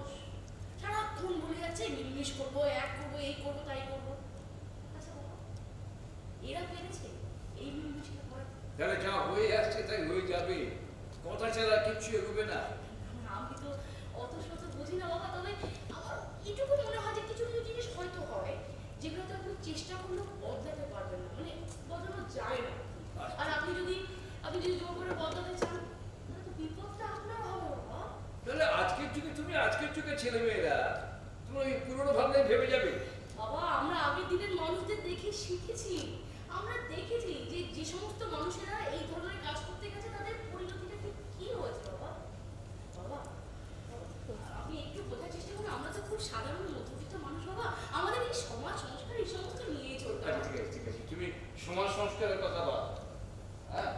সারাক্ষণ বলে যাচ্ছে মিলমিশ পুলিশ করবো, এক করবো, এই করবো, তাই করবো। আচ্ছা বাবা, এরা পেরেছে এই মিলমিশটা করাতে? তাহলে যা হয়ে আসছে তাই হয়ে যাবে, কথা ছাড়া কিচ্ছু এগোবে না। আমি তো অত শত বুঝি না বাবা, তবে আমার এটুকু মনে হয় যে কিছু কিছু জিনিস হয়তো হয় যেগুলো তো আপনি চেষ্টা করলেও বদলাতে পারবেন না, মানে বদলানো যায় না। আর আপনি যদি জোর করে বদলাতে চান তাহলে তো বিপদটা আপনার হবে বাবা। তাহলে আজকের যুগে ছেলে মেয়েরা তুমি ওই পুরোনো ভাবনায় ভেবে যাবে। বাবা, আমরা আগের দিনের মানুষদের দেখে শিখেছি, আমরা দেখেছি যে যে সমস্ত মানুষেরা এই ধরনের কাজ করতে গেছে তাদের পরিণতিটা ঠিক কি হয়েছে বাবা। বাবা, আপনি একটু বোঝার চেষ্টা করুন, আমরা তো খুব সাধারণ মধ্যবিত্ত মানুষ বাবা, আমাদের এই সমাজ সংস্কার এই সমস্ত নিয়েই চলতে আচ্ছা হবে। ঠিক আছে, তুমি সমাজ সংস্কারের কথা বল। হ্যাঁ,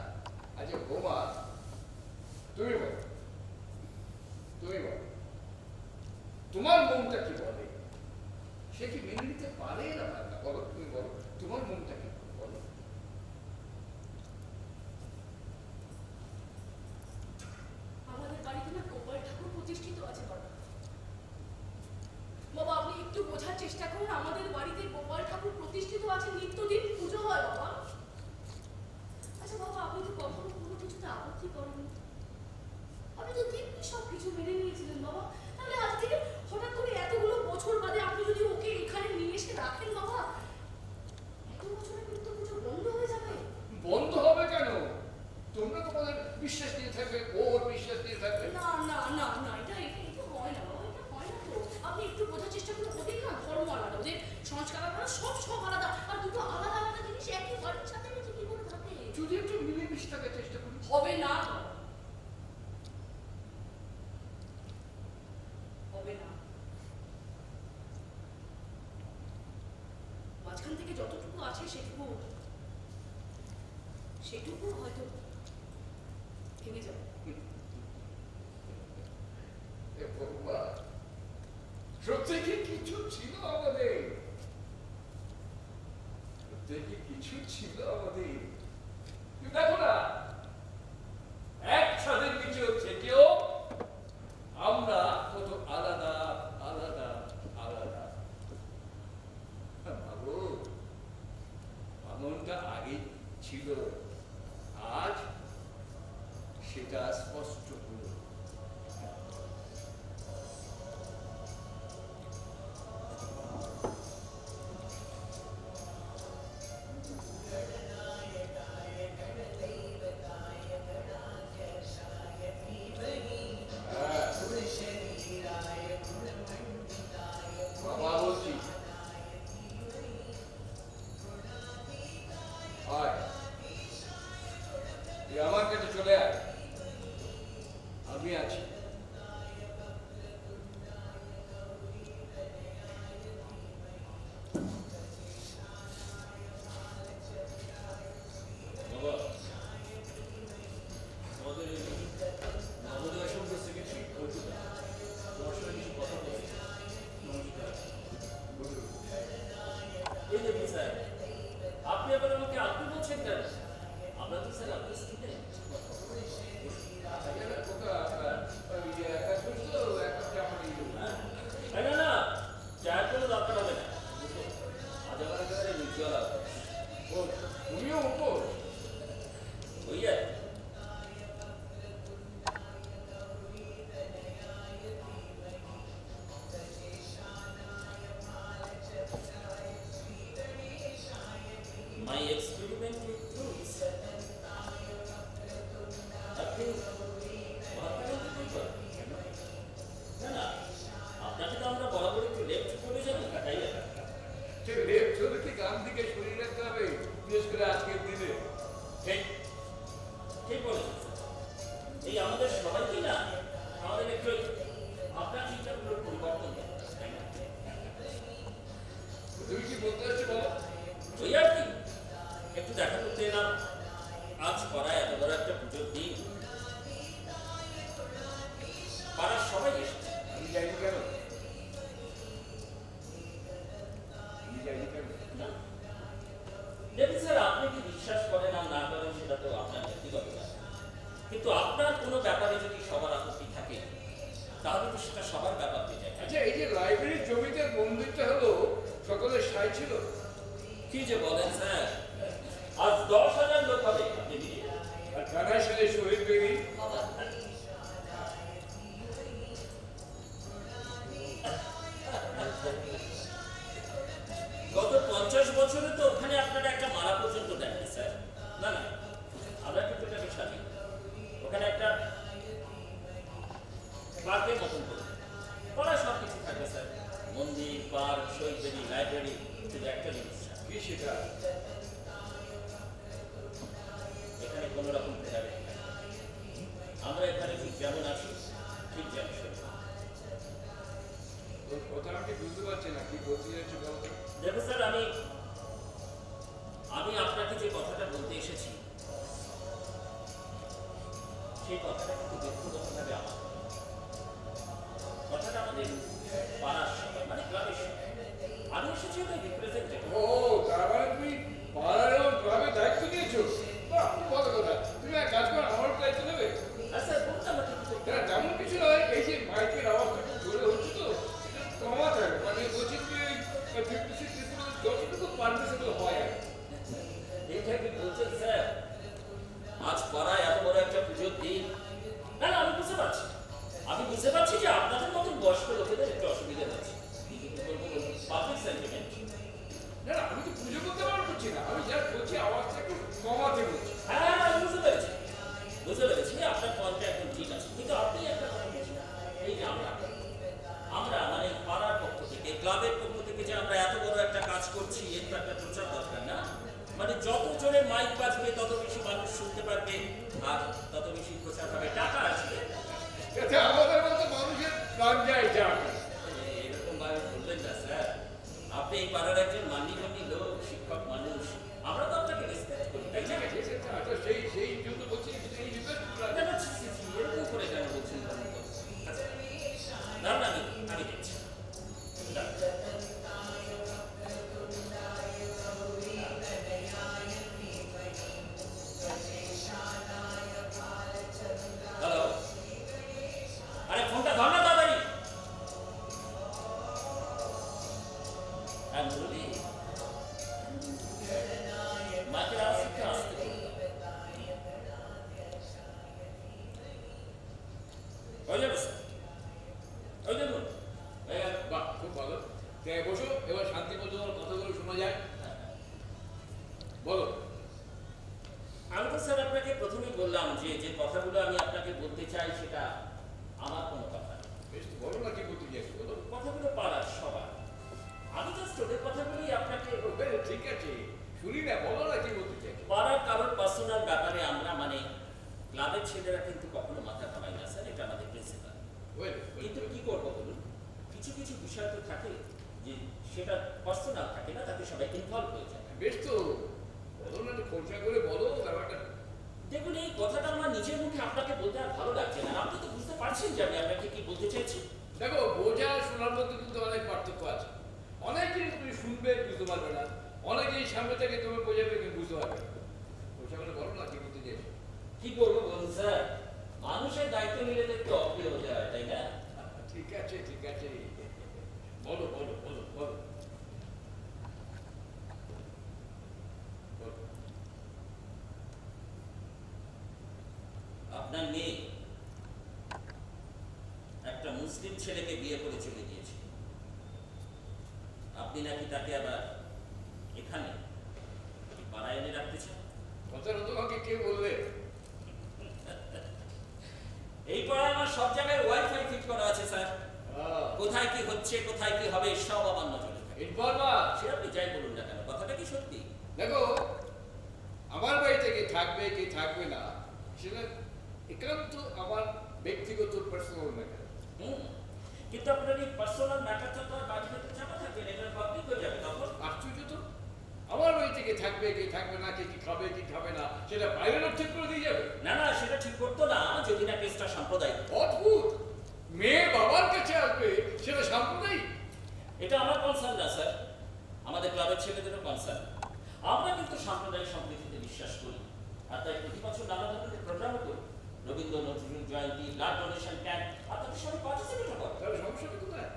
আচ্ছা বৌমা, তুমি বল তোমার মনটা কি বলে? সে কি মেনে নিতে পারে না পারে না? বলো, তুমি বলো তোমার মনটা কি বলো। আমাদের বাড়িতে না গোপাল ঠাকুর প্রতিষ্ঠিত আছে বাবা। বাবা, আপনি একটু বোঝার চেষ্টা করুন, আমাদের বাড়িতে গোপাল ঠাকুর প্রতিষ্ঠিত আছে, নিত্যদিন পুজো হয় বাবা। আচ্ছা বাবা, আপনি তো কখনো কোনো কিছুতে আপত্তি করেননি, আপনি তো দিব্যি সব কিছু মেনে নিয়েছিলেন বাবা। তাহলে আজ থেকে হঠাৎ করে এতগুলো বছর বাদে আপনি যদি ওকে এখানে নিয়ে এসে রাখেন বাবা, এত বছরে কিন্তু পুজো বন্ধ হয়ে যাবে। বন্ধ হবে কেন? তোমরা তোমাদের বিশ্বাস দিয়ে থাকবে, ওর বিশ্বাস দিয়ে থাকবে। না না না না, এটা হয় না বাবা, এটা হয় না তো। আপনি একটু বোঝার চেষ্টা করুন, ওদের না ধর্ম আলাদা, ওদের সংস্কার আলাদা, সব আলাদা, আর দুটো আলাদা আলাদা জিনিস একই বাড়ির সাথে মিশে কি করে থাকে? যদি একটু মিলেমিশে থাকার চেষ্টা করি। হবে না, হবে না। মাঝখান থেকে যতটুকু আছে সেটুকু হয়তো ভেঙে যাবে। এ ভগবান, সত্যি কি কিছু ছিল আমাদের? সত্যি কি কিছু ছিল আমাদের? তুমি দেখো না, এক ছাদের নিচে থেকেও আমরা কত আলাদা আলাদা আলাদা। ভাবো, এমনটা আগে ছিল, আজ সেটা স্পষ্ট হলো। বাবা বলছি, আয়, তুই আমার কাছে চলে আয়, আমি আছি। বাবা, আমাদের এই নবোদয় সঙ্গে সেক্রেটারি অর্জুন, তোমার সঙ্গে কিছু কথা বলছি। নমস্কার। বলুন। এই দেখুন স্যার, আপনি আবার আমাকে আপনি বলছেন কেন? আমরা তো স্যার আপনার স্টুডেন্ট। এখানে কোথা ওই যে একটা বুঝতো একটা চাকরি। না না, চায়ের কোনো দরকার হবে না। আজ আমার একেবারে নির্জল আছে। ও, তুমিও উপর? ওই আর কি। My experiment with fruits. আপনি মহাত্মা গান্ধী বলবেন? না না, আপনাকে তো আমরা বরাবর একটু লেফট করে জানি, তাই না? সে লেফট হলে কি গান দিকে সরিয়ে রাখতে হবে, বিশেষ করে আজকের দিনে। ঠিক ঠিক বলেছেন স্যার। এই আমাদের সবাইকে না আমাদের একটু আপনার চিন্তাগুলোর পরিবর্তন দরকার, তাই না? তুমি কি বলতে চাচ্ছো বলো? ওই আর কি, একটু দেখা করতে এলাম। আজ পাড়ায় এত বড় একটা পুজোর দিন, পাড়ার সবাই এসেছে। আমি যাইনি কেন? আমি যাইনি কেন? না দেখুন স্যার, আপনি কি বিশ্বাস করেন আর না করেন সেটা তো আপনার ব্যক্তিগত ব্যাপার, কিন্তু আপনার কোনো ব্যাপার চাইছিল? কি যে বলেন স্যার, আজ 10,000 লোক হবে আপনি নিয়ে। আর কানাই সালে শহীদ বেরি গত 50 বছরে তো ওখানে আপনারা একটা মারা পর্যন্ত দেখেন স্যার। না না, আমরা কিন্তু এটাকে সাজি, ওখানে একটা পার্কের মতন করে পড়া সব কিছু থাকে স্যার, মন্দির, পার্ক, শহীদ বেরি, লাইব্রেরি, শুধু একটা জিনিস স্যার, কি সেটা? এখানে কোনো রকম ভেদাভেদ নেই। আমরা এখানে ঠিক যেমন আছি ঠিক যেমন সেরকম। তোর কথা আমি বুঝতে পারছি না, কি বলতে চাইছো বলতো? দেখো স্যার, আমি আপনাকে যে কথাটা বলতে এসেছি সেই কথাটা কিন্তু ব্যক্তিগতভাবে আমার কথাটা আমাদের পাড়ার সবাই মানে ক্লাবের সবাই। আমি এসেছি ওদের রিপ্রেজেন্টেটিভ। ও, তার মানে তুমি পাড়ার এবং গ্রামের দায়িত্ব নিয়েছো? বাহ, খুব ভালো কথা। তুমি এক কাজ করো, আমার দায়িত্ব নেবে? আর স্যার বলতে আমার কিন্তু এটা তেমন কিছু নয়, এই যে মাইকের আওয়াজটা খুব জোরে হচ্ছে তো, এটা কমাতে হবে। মানে বলছি কি 56 ডেসিবেল যতটুকু পারবে সেগুলো হয় আর কি। এইটা কি বলছেন স্যার? আজ পাড়ায় এত বড় একটা পুজোর দিন। না না, আমি বুঝতে পারছি, আমি বুঝতে পারছি যে আপনাদের মতন বয়স্ক লোকেদের একটু অসুবিধা হচ্ছে, পাবলিক সেন্টিমেন্ট। না না, আমি তো পুজো করতে পারছি না, আমি যা বলছি আওয়াজটা একটু কমাতে বলছি। হ্যাঁ আমি বুঝতে পেরেছি, বুঝতে পেরেছি আপনার পয়েন্টটা একদম ঠিক আছে, কিন্তু আপনি একটা কথা বলছেন, এই যে আমরা মানে পাড়ার পক্ষ থেকে, ক্লাবের পক্ষ থেকে যে আমরা এত বড় একটা কাজ করছি, এর তো একটা প্রচার দরকার না? মানে যত জোরে মাইক বাজবে তত বেশি মানুষ শুনতে পারবে আর তত বেশি প্রচার হবে, টাকা আসবে। এতে আমাদের মতো মানুষের প্রাণ যায় যাক। এরকম ভাবে বলবেন না স্যার, আপনি এই পাড়ার একজন মান্যগণ্য লোক, শিক্ষক মানুষ, আমরা তো আপনাকে রেসপেক্ট করি, তাই না? ঠিক আছে, আচ্ছা, সেই জন্য বলছি, এই রিকোয়েস্ট না, না, ছি, ছি, ছি, এরকম করে কেন বলছেন বলুন তো? আচ্ছা, না না, আমি দেখছি। না। হ্যালো, আরে ফোনটা ধর না তাড়াতাড়ি। হ্যাঁ মুরলি, মাইকের আওয়াজ একটু আসতে করুন। হয়ে যাবে স্যার, হয়ে যাবে। বাহ, খুব ভালো। বসো, এবার শান্তি মতো তোমার কথাগুলো শোনা যায়। বলো। আমি তো স্যার আপনাকে প্রথমেই বললাম যে যে কথাগুলো আমি আপনাকে বলতে চাই সেটা আমার কোনো কথা না। বেশ, বলো না কি বলতে চাইছো, বলো। কথাগুলো পাড়ার সবার। আমি জাস্ট ওদের কথাগুলোই আপনাকে বেশ, ঠিক আছে, শুনি না, বলো না কি বলতে চাইছো। পাড়ার কারোর পার্সোনাল ব্যাপারে আমরা মানে ক্লাবের ছেলেরা কিন্তু কখনো মাথা ঘামাই না স্যার, এটা আমাদের প্রিন্সিপাল। কিন্তু কি করবো বলুন, কিছু কিছু বিষয় তো থাকে যে সেটা পার্সোনাল থাকে না, তাতে সবাই ইনভলভ হয়ে যায়। বেশ তো, বলো না, একটু খোলসা করে বলো ব্যাপারটা। দেখুন, এই কথাটা আমার নিজের মুখে আপনাকে বলতে আর ভালো লাগছে না, আপনি তো বুঝতে পারছেন যে আমি আপনাকে কি বলতে চাইছি। দেখো, বোঝা শোনার মধ্যে কিন্তু অনেক পার্থক্য আছে। অনেক জিনিস তুমি শুনবে, বুঝতে পারবে না। অনেকেই সামনে থেকে তুমি বোঝাবে, তুমি বুঝতে পারবে না। খোলসা করে বলো না কি বলতে চাইছো। কি করবো বলুন স্যার, মানুষের দায়িত্ব নিলে তো একটু অপ্রিয় হতে হয়, তাই না? ঠিক আছে, ঠিক আছে, বলো বলো বলো বলো বলো। আপনার মেয়ে একটা মুসলিম ছেলেকে বিয়ে করে চলে গিয়েছে, আপনি নাকি তাকে আবার এখানে এই পাড়ায় এনে রাখতে চান। কথাটা তোমাকে কে বলবে? এই পাড়ায় আমার সব জায়গায় ওয়াইফাই ফিট করা আছে স্যার, কোথায় কি হচ্ছে কোথায় কি হবে সব আমার নজরে থাকে। ইনফরমার। সে আপনি যাই বলুন না কেন, কথাটা কি সত্যি? দেখো, আমার বাড়িতে কে থাকবে কি থাকবে না সেটা একান্ত আমার ব্যক্তিগত পার্সোনাল ম্যাটার। কিন্তু আপনার এই পার্সোনাল ম্যাটারটা তো আর বাড়িতে তো চাপা থাকবে না, এটা পাবলিক হয়ে যাবে তখন। আশ্চর্য তো, আমার বাড়িতে কে থাকবে কি থাকবে না, কে কি খাবে কি খাবে না সেটা বাইরের লোক ঠিক করে দিয়ে যাবে। না না, সেটা ঠিক করতো না যদি না কেসটা সাম্প্রদায়িক। অদ্ভুত, মেয়ে বাবার কাছে আসবে সেটা সাম্প্রদায়িক। এটা আমার কনসার্ন না স্যার, আমাদের ক্লাবের ছেলেদেরও কনসার্ন। আমরা কিন্তু সাম্প্রদায়িক সম্প্রীতিতে বিশ্বাস করি, আর তাই প্রতি বছর নানা ধরনের প্রোগ্রাম হতো, রবীন্দ্র নজরুল জয়ন্তী, ব্লাড ডোনেশন ক্যাম্প, আপনাদের সবাই পার্টিসিপেট করো। তাহলে সমস্যাটা কোথায়?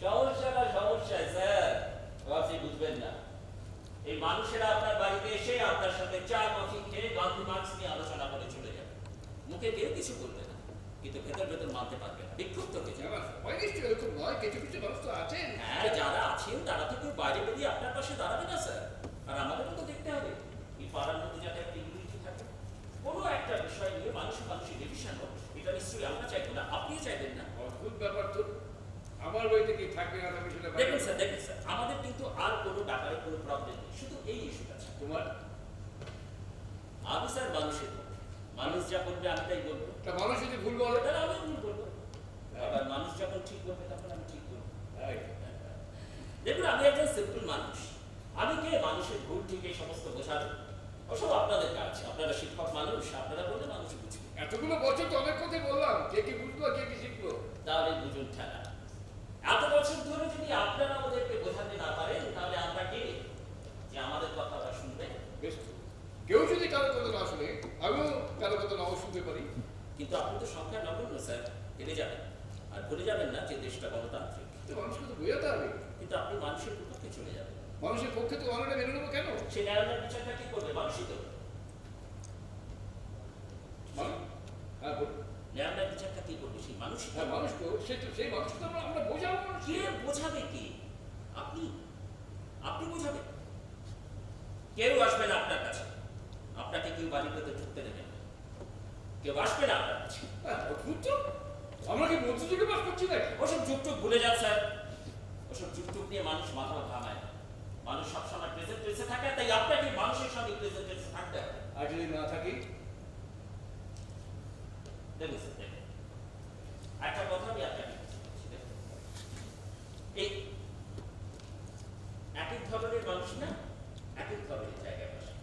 সমস্যা না সমস্যায় স্যার, আপনি বুঝবেন না। এই মানুষেরা আপনার বাড়িতে এসে আপনার সাথে চা কফি খেয়ে গান্ধী মার্ক্স নিয়ে আলোচনা করে চলে যাবে। মুখে কেউ কিছু বলবে না, কিন্তু ভেতর ভেতর মানতে পারবে না, বিক্ষুব্ধ হয়ে যাবে। আমার সবাই নিশ্চয়ই এরকম নয়, কিছু কিছু মানুষ তো আছেন। হ্যাঁ, যারা আছেন তারা তো কেউ বাইরে বেরিয়ে আপনার পাশে দাঁড়াবে না স্যার। আর আমাদেরও তো দেখতে হবে এই পাড়ার মধ্যে যাতে একটা ইউনিটি থাকে। কোনো একটা বিষয় নিয়ে মানুষের ডিভিশন হোক, এটা নিশ্চয়ই আমরা চাইবো না, আপনিও চাইবেন না। অদ্ভুত ব্যাপার তো, আমার বাড়িতে কি থাকবে না আমি সেটা দেখুন স্যার, আমাদের কিন্তু আর কোনো ব্যাপারে কোনো প্রবলেম নেই, শুধু এই ইস্যুটা আছে। তোমার আমি স্যার মানুষের পক্ষে, মানুষ যা করবে আমি তাই বলবো। তা মানুষ যদি ভুল বলে তাহলে আমি ভুল বলবো, আবার মানুষ যখন ঠিক করবে তখন আমি ঠিক করবো। তাই? দেখুন, আমি একজন সিম্পল মানুষ, আমি কে মানুষের ভুল ঠিক এই সমস্ত বোঝাবো? ওসব আপনাদের কাজ, আপনারা শিক্ষক মানুষ, আপনারা বললে মানুষ বুঝবে। এতগুলো বছর তো অনেক কথাই বললাম, কে কি বুঝলো কে কি শিখলো। তাহলে বুঝুন ঠেলা। এত বছর ধরে যদি আপনারা ওদেরকে বোঝাতে না পারেন, তাহলে আমরা কে যে আমাদের কথা ওরা শুনবে? বেশ তো। কেউ যদি কারো কথা না শুনে, আমিও কারো কথা নাও শুনতে পারি। কিন্তু আপনি তো সংখ্যা নগণ্য স্যার, হেরে যাবেন। আর ভুলে যাবেন না যে দেশটা গণতান্ত্রিক। তো মানুষকে তো বোঝাতে হবে। কিন্তু আপনি মানুষের বিপক্ষে চলে যাবেন। মানুষের পক্ষে তো অনেকটা মেনে নেবো কেন? সে ন্যায়ালয়ের বিচারটা কি করবে? মানুষই তো। হ্যাঁ বলুন। ন্যায়ালয়ের বিচারটা কি করবে? সেই মানুষই তো। হ্যাঁ মানুষ তো, সেই মানুষকে তো আমরা বোঝাবো না। কে বোঝাবে? কি আপনি? আপনি বোঝাবেন? কেউ আসবে না আপনার কাছে, আপনাকে কেউ বাড়ির ভেতরে ঢুকতে দেবে না, কেউ আসবে না আপনার কাছে। হ্যাঁ অদ্ভুত তো, আমরা কি মধ্যযুগে বাস করছি নাকি? ওসব যুগটুক ভুলে যান স্যার, ওসব যুগটুক নিয়ে মানুষ মাথা ঘামায় না। মানুষ সবসময় প্রেজেন্ট টেন্সে থাকে, তাই আপনাকে মানুষের সঙ্গে প্রেজেন্ট টেন্সে থাকতে হবে। আর যদি না থাকি? দেখুন স্যার, দেখুন, একটা কথা আমি আপনাকে বলছি, দেখুন, এই এক এক ধরনের মানুষ না এক এক ধরনের জায়গায় বসে।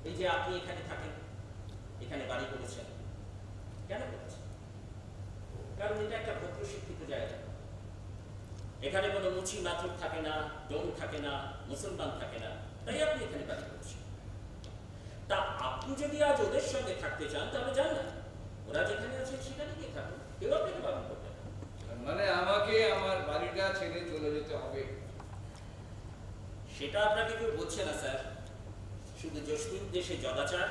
এই যে আপনি এখানে থাকেন, এখানে বাড়ি করেছেন, কেন করেছেন? কারণ এটা একটা ভদ্র শিক্ষিত জায়গা। এখানে কোনো মুচি মাথুর থাকে না, ডোম থাকে না, মুসলমান থাকে না, তাই আপনি এখানে বাড়ি করেছেন। তা আপনি যদি আজ ওদের সঙ্গে থাকতে চান, তাহলে যান না, ওরা যেখানে আছে সেখানে গিয়ে থাকুন, কেউ আপনাকে বারণ করবে না। মানে আমাকে আমার বাড়িটা ছেড়ে চলে যেতে হবে? সেটা আপনাকে কেউ বলছে না স্যার, শুধু জসমিন দেশে জদাচার,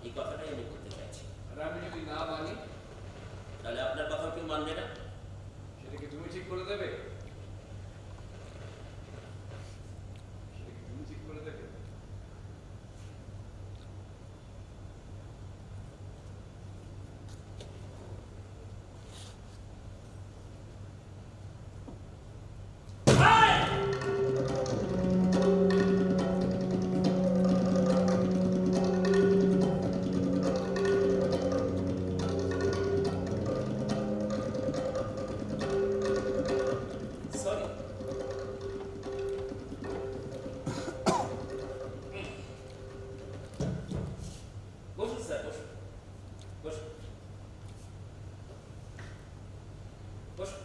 এই কথাটাই আমি বলতে চাইছি। আর আমি যদি না মানি, তাহলে আপনার কথা কেউ মানবে না। সেটা কি তুমি ঠিক করে দেবে? সেটা কি তুমি ঠিক করে দেবে? সরি, বসুন স্যার, বসুন, বসুন, বসুন।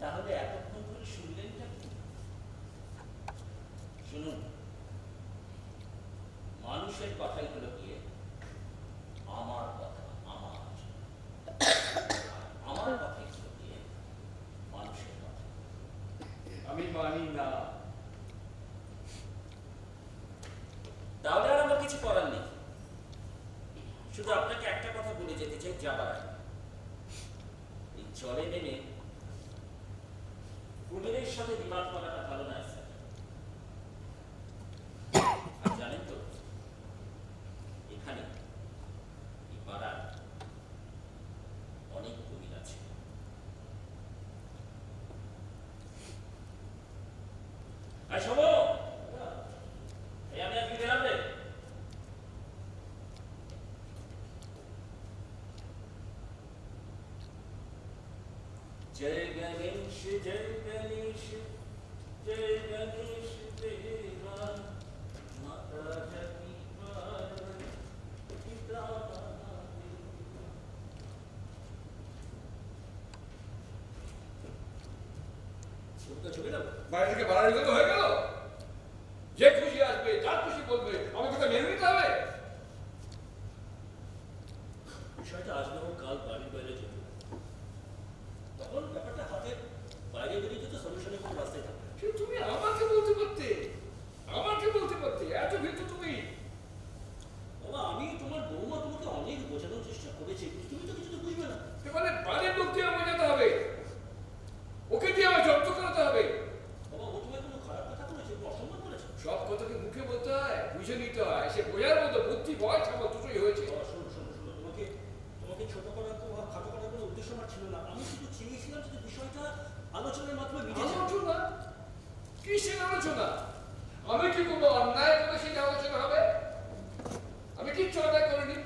তাহলে এতক্ষণ ধরে শুনলেনটা কি? শুনুন, মানুষের কথাই হলো গিয়ে আমার কথা, আমার কথাই হলো গিয়ে মানুষের কথা। আমি মানি না। তাহলে আর আমার কিছু করার নেই। শুধু আপনাকে একটা কথা বলে যেতে চাই যাবার আগে, এই জলে নেমে কুমিরের সাথে বিমান করাটা ভালো নয় স্যার। আর জানেন তো, এখানে এই পাড়ার অনেক কুমির আছে। আর শোনো, এই আমি আজকে গেলাম রে। जय गणेश जय गणेश जय गणेश देवा माता जगी पार्वती पिता महादेव। ছবিটা ছবি না বাড়ি থেকে বাড়ার জন্য হয়ে গেল? যে খুশি আসবে, যার খুশি বলবে, আমাকে তো মেনে নিতে হবে। তোকে মুখে বলতে হয়, বুঝে নিতে হয়, সে বোঝার মতো বুদ্ধি বয়স আমার দুটোই হয়েছে। বাবা, শোনো শোনো শোনো, তোমাকে ছোট করার বা খাটো করার কোনো উদ্দেশ্য আমার ছিল না। আমি শুধু চেয়েছিলাম যে বিষয়টা আলোচনার মাধ্যমে মিটে যায়। আলোচনা? কিসের আলোচনা? আমি কি কোনো অন্যায় করে সেটা আলোচনা হবে? আমি কিচ্ছু অন্যায় করিনি।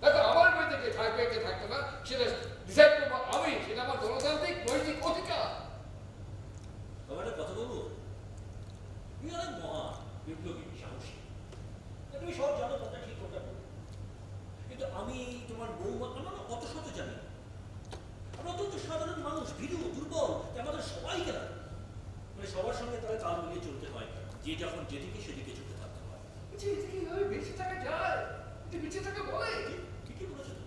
দেখো, আমার বাড়িতে কে থাকবে কে থাকবে না সেটা ডিসাইড করবো আমি, সেটা আমার গণতান্ত্রিক নৈতিক অধিকার। বাবা, একটা কথা বলবো, তুমি অনেক মহা বিপ্লবী, সাহসী, তুমি সব জানো, কথা ঠিক করতে পারো। কিন্তু আমি তোমার বৌমা, আমরা না অত শত জানি না। আমরা অত্যন্ত সাধারণ মানুষ, ভীরু, দুর্বল, আমাদের সবাইকে না, মানে সবার সঙ্গে তারা তাল মিলিয়ে চলতে হয়, যে যখন যেদিকে সেদিকে চলতে থাকতে হয়। এদিকে এইভাবে বেঁচে থাকা যায়? এটা বেঁচে থাকা বলে? ঠিকই বলেছো তো।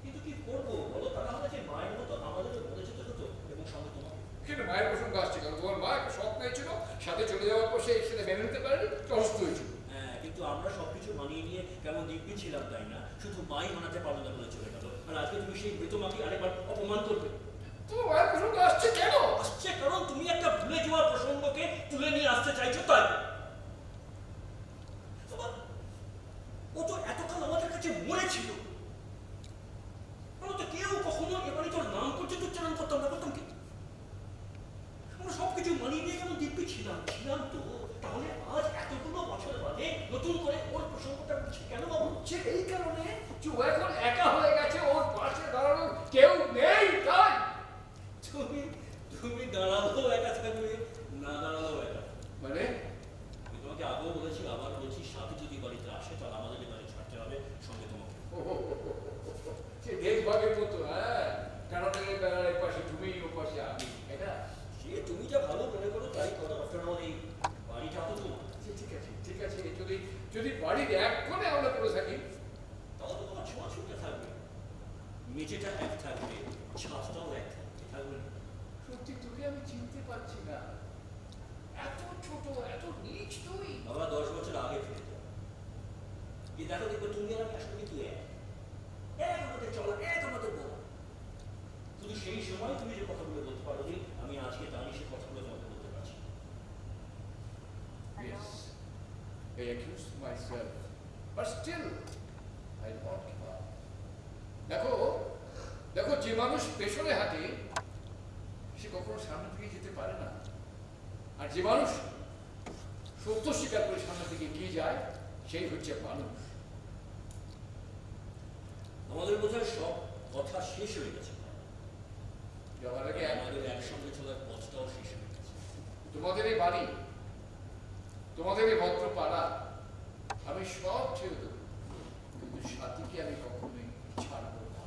কিন্তু কি করবো বলো, তারা আমাদের মায়ের মতো আমাদেরও বলে যেতে হতো, এবং সঙ্গে তোমাকে। কিন্তু মায়ের প্রসঙ্গ আসছে কেন? তোমার মা একটা স্বপ্ন ছিল, সাথে চলে যাওয়ার পর সে সেটা মেনে নিতে পারেনি, অসুস্থ হয়েছিল। হ্যাঁ, কিন্তু আমরা সবকিছু মানিয়ে নিয়ে কেমন দিব্যি ছিলাম, তাই না? শুধু মাই মানাতে পারলো না বলে চলে গেল। আর আজকে তুমি সেই মৃত মাকে আরেকবার অপমান করবে। তোমার মায়ের প্রসঙ্গ আসছে কেন? আসছে কারণ তুমি একটা ভুলে যাওয়ার প্রসঙ্গকে তুলে নিয়ে আসতে চাইছো, তাই। বাবা, ও তো এতকাল আমাদের কাছে মরেছিল। আমরা তো কেউ কখনো এবারে তোর নাম পর্যন্ত উচ্চারণ করতাম না, করতাম কি? আমরা সবকিছু মানিয়ে নিয়ে কেমন দিব্যি ছিলাম তো। তাহলে আজ এতগুলো বছর বাদে নতুন করে ওর প্রসঙ্গটা উঠছে কেন বাবু? হচ্ছে এই কারণে যে ও এখন একা হয়ে গেছে, ওর পাশে দাঁড়ানোর কেউ নেই, তাই। তুমি দাঁড়ালেও একা থাকবে, না দাঁড়ালেও একা। মানে আমি তোমাকে আগেও বলেছি, আবার বলছি, সাথে যদি বাড়িতে আসে তাহলে আমাদেরকে বাড়ি ছাড়তে হবে, সঙ্গে তোমাকে। সে দেশভাগের মতো, হ্যাঁ, কারণের বেড়ার পাশে তুমি, ও পাশে আমি, এটা। সে তুমি যা ভালো মনে করো তাই করো, আফটার অল এই বাড়িটা তো তোমার। ঠিক আছে, ঠিক আছে, যদি যদি বাড়ির এক কোণে আমরা করে থাকি, তাহলে তোমার ছোঁয়া ছুটে থাকবে, মেঝেটা এক থাকবে, ছাদটাও এক থাকবে। সত্যি তোকে আমি চিনতে পারছি না, এত ছোট, এত নিচ তুই। বাবা, 10 বছর আগে ফিরে যাও, গিয়ে দেখো, দেখবো তুমি আর আমি আসলে কিন্তু এক আমাদের চলা, এক আমাদের বলা। শুধু সেই সময় তুমি যে কথাগুলো বলতে পারো, আমি আজকে জানি সে কথাগুলো তোমাকে বলতে পারছি। Yes, I accused myself, but still I won't give up. দেখো, দেখো, যে মানুষ পেছনে হাঁটে সে কখনো সামনে দিকে যেতে পারে না, আর যে মানুষ সত্য স্বীকার করে সামনের দিকে এগিয়ে যায় সেই হচ্ছে মানুষ। আমাদের বোধহয় সব কথা শেষ হয়ে গেছে, যাওয়ার আগে আমাদের একসঙ্গে চলার পথটাও শেষ হয়ে গেছে। তোমাদের এই বাড়ি, তোমাদের এই ভদ্র পাড়া আমি সব ছেড়ে দেবো, কিন্তু সাথীকে আমি কখনোই ছাড়বো না।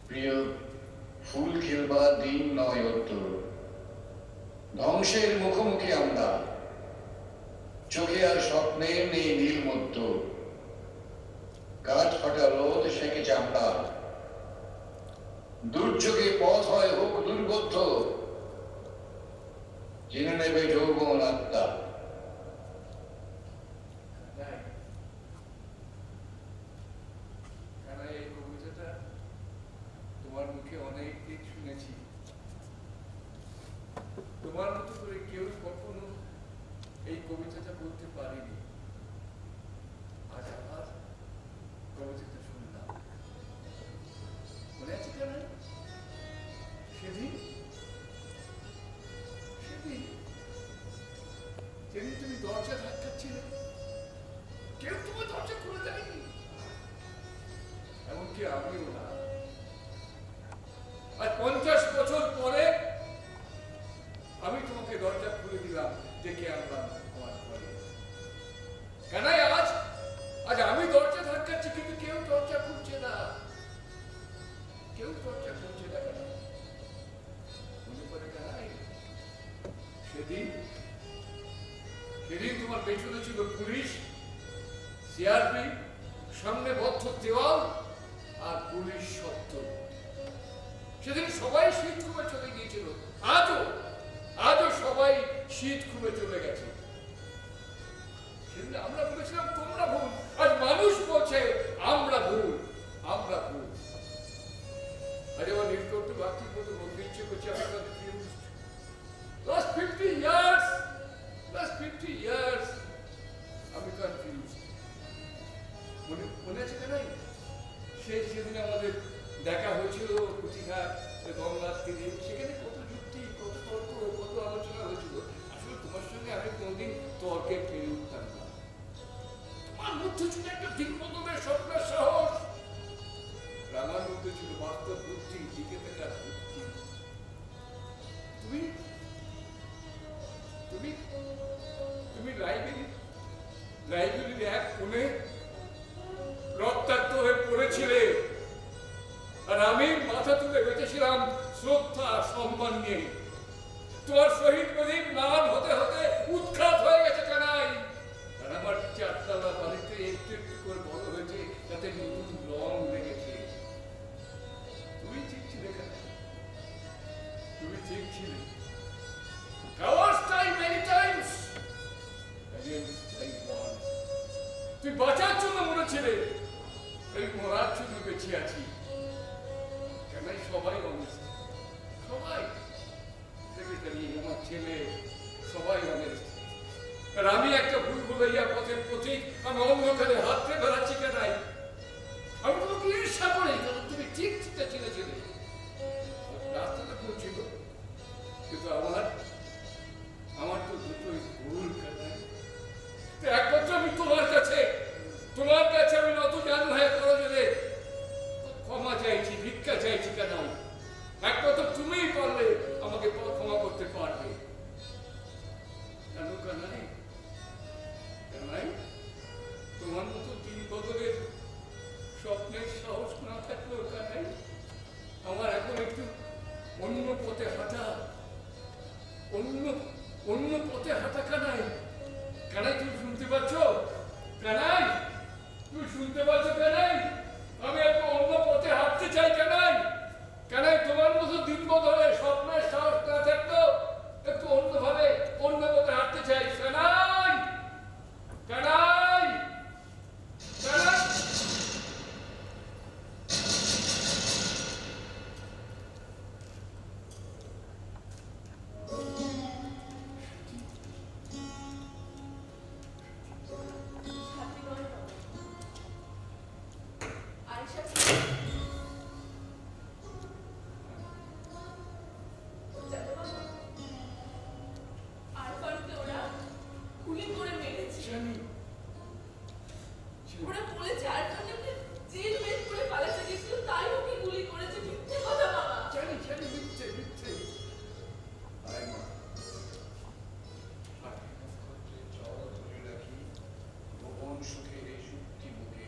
প্রিয়, ফুল খেলবার দিন নয় অদ্য, ধ্বংসের মুখোমুখি আমরা, চোখে আর স্বপ্নের নেই নীল মধ্য, কাঠ ফাটা রোদ সেঁকে চামড়া, দুর্যোগে পথ হয় হোক দুর্বোধ্য, জেনে নেবে যৌবন আত্মা। এই কবিতাটা তোমার মুখে অনেক দিন শুনেছি, তোমার মতো করে কেউ কখনো এই কবিতাটা বলতে পারেনি। দরজা ধাক্কাচ্ছিলে, কেউ তোমার দরজা খুলে দেয়নি, এমনকি আমিও না। আর 50 বছর পরে আমি তোমাকে দরজা খুলে দিলাম, ডেকে আনলাম আমার ঘরে। কানাই আজ আজ আমি দরজা ধাক্কাচ্ছি, কিন্তু কেউ দরজা খুলছে না, কেউ দরজা খুলছে না। কেন মনে পড়ে কানাই সেদিন তোমার পেছনে ছিল পুলিশ, সিআরপি, সামনে বদ্ধ দেওয়াল আর পুলিশ শব্দ। সেদিন সবাই শীত খুবে চলে গিয়েছিল, আজও সবাই শীত খুবে চলে গেছে। সেদিন আমরা বলেছিলাম তোমরা ভুল, আজ মানুষ বলছে আমরা ভুল। আজ আমার নীলকণ্ঠ বাক্তির মতো বলতে ইচ্ছে করছে আমি কনফিউজড। Last 50 years আমি কনফিউজড। মনে আছে কেন সেদিন আমাদের দেখা হয়েছিল কুচিঘাট গঙ্গার তীরে, সেখানে কত যুক্তি, কত তর্ক, কত আলোচনা হয়েছিল। আসলে তোমার সঙ্গে আমি কোনোদিন তর্কে পেরে উঠতাম না। তোমার মধ্যে ছিল একটা দিক বদলের স্বপ্নের সাহস, আমার মধ্যে ছিল বাস্তব বুদ্ধি, টিকে থাকার বুদ্ধি। তুমি লাইব্রেরির এক কোণে রক্তাক্ত হয়ে পড়েছিলে, আর আমি মাথা তুলে বেঁচেছিলাম শ্রদ্ধা সম্মান নিয়ে। তোমার শহীদ প্রদীপ ম্লান হতে হতে উৎখাত হয়ে গেছে কানাই, আর আমার 4 তলা বাড়িতে একটু একটু করে বড় হয়েছে, যাতে নতুন রং লেগেছে। তুমি ঠিক ছিলে কানাই, তুমি ঠিক ছিলে। Cowards die many times, against die once. তুই বাঁচার জন্য মরেছিলে, এই মরার জন্য বেঁচে আছি। কেনাই সবাই অনেস্ট, সবাই, সেক্রেটারি, আমার ছেলে, সবাই অনেস্ট। আর আমি একটা ভুল ভুলাইয়া পথের প্রতীক, আমি অন্ধকারে হাতড়ে বেড়াচ্ছি কেনাই। আমি তোমাকে ঈর্ষা করি, কারণ তুমি ঠিক চিনেছিলে। রাস্তাটা পৌঁছিল, কিন্তু আমার তো দুটোই ভুল কানাই। একমাত্র আমি তোমার কাছে আমি নত জান হয়ে করজনে ক্ষমা চাইছি, ভিক্ষা চাইছি কানাই। একমাত্র তুমিই পারলে আমাকে ক্ষমা করতে পারবে। কেন কানাই? তোমার মতো দিন বদলের স্বপ্নের সাহস না থাকলেও কানাই, আমার এখন একটু অন্য পথে হাঁটা কানাই। তুমি শুনতে পাচ্ছ কানাই? তুমি শুনতে পাচ্ছ কানাই? আমি একটু অন্য পথে হাঁটতে চাই কানাই। তোমার মতো দিন বদলে স্বপ্নের সাহস না থাকলেও একটু অন্যভাবে অন্য পথে হাঁটতে চাই কানাই। ওরা বলেছে আর জেল বের করে পালাতে গেছিল, তাই ওকে গুলি করেছে। মিথ্যে কথা বাবা। জানি মিথ্যে। গোপন সুখে সুক্তি মুখে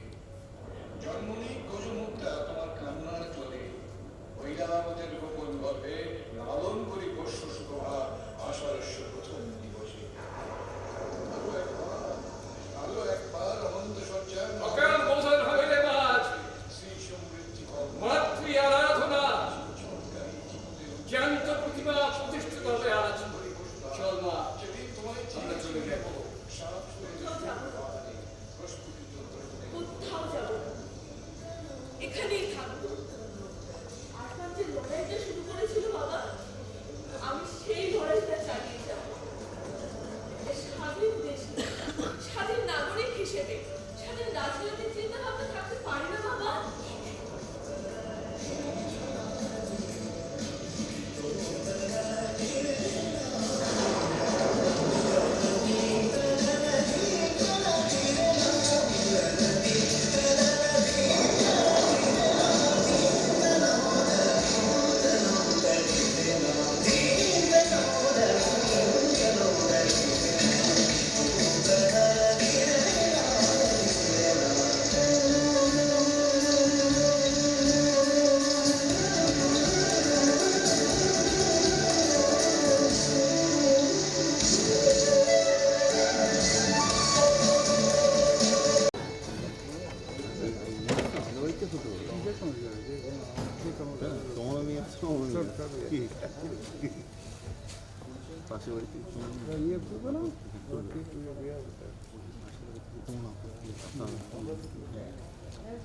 জন্মনি গজমুক্তা তোমার কান্নার চলে ঐরাবতের গোপন গল্পে লালন করি বর্ষ সুপ্রভা আষাঢ়স্য প্রথম দিবসে। আলো একবার অনন্ত সজ্জার অকাল বোঝার হবে রে মাছ, শ্রী সমৃদ্ধি মাতৃ আরাধনা, জ্যান্ত প্রতিমা প্রতিষ্ঠিত হবে আজ। চল মা, যেদিন তোমায় আমরা চলে যাব। সাপ পাশের বাড়িতে ইয়ে করবে না ওরা ঠিক হয়ে যাবে।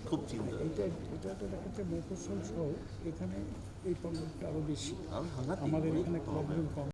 খুব চিন্তা এটা এটা তো দেখাচ্ছে মফস্বল সহ এখানে এই প্রবলেমটা আরও বেশি। আমি হাঙ্গাতে আমাদের এখানে প্রবলেম কম।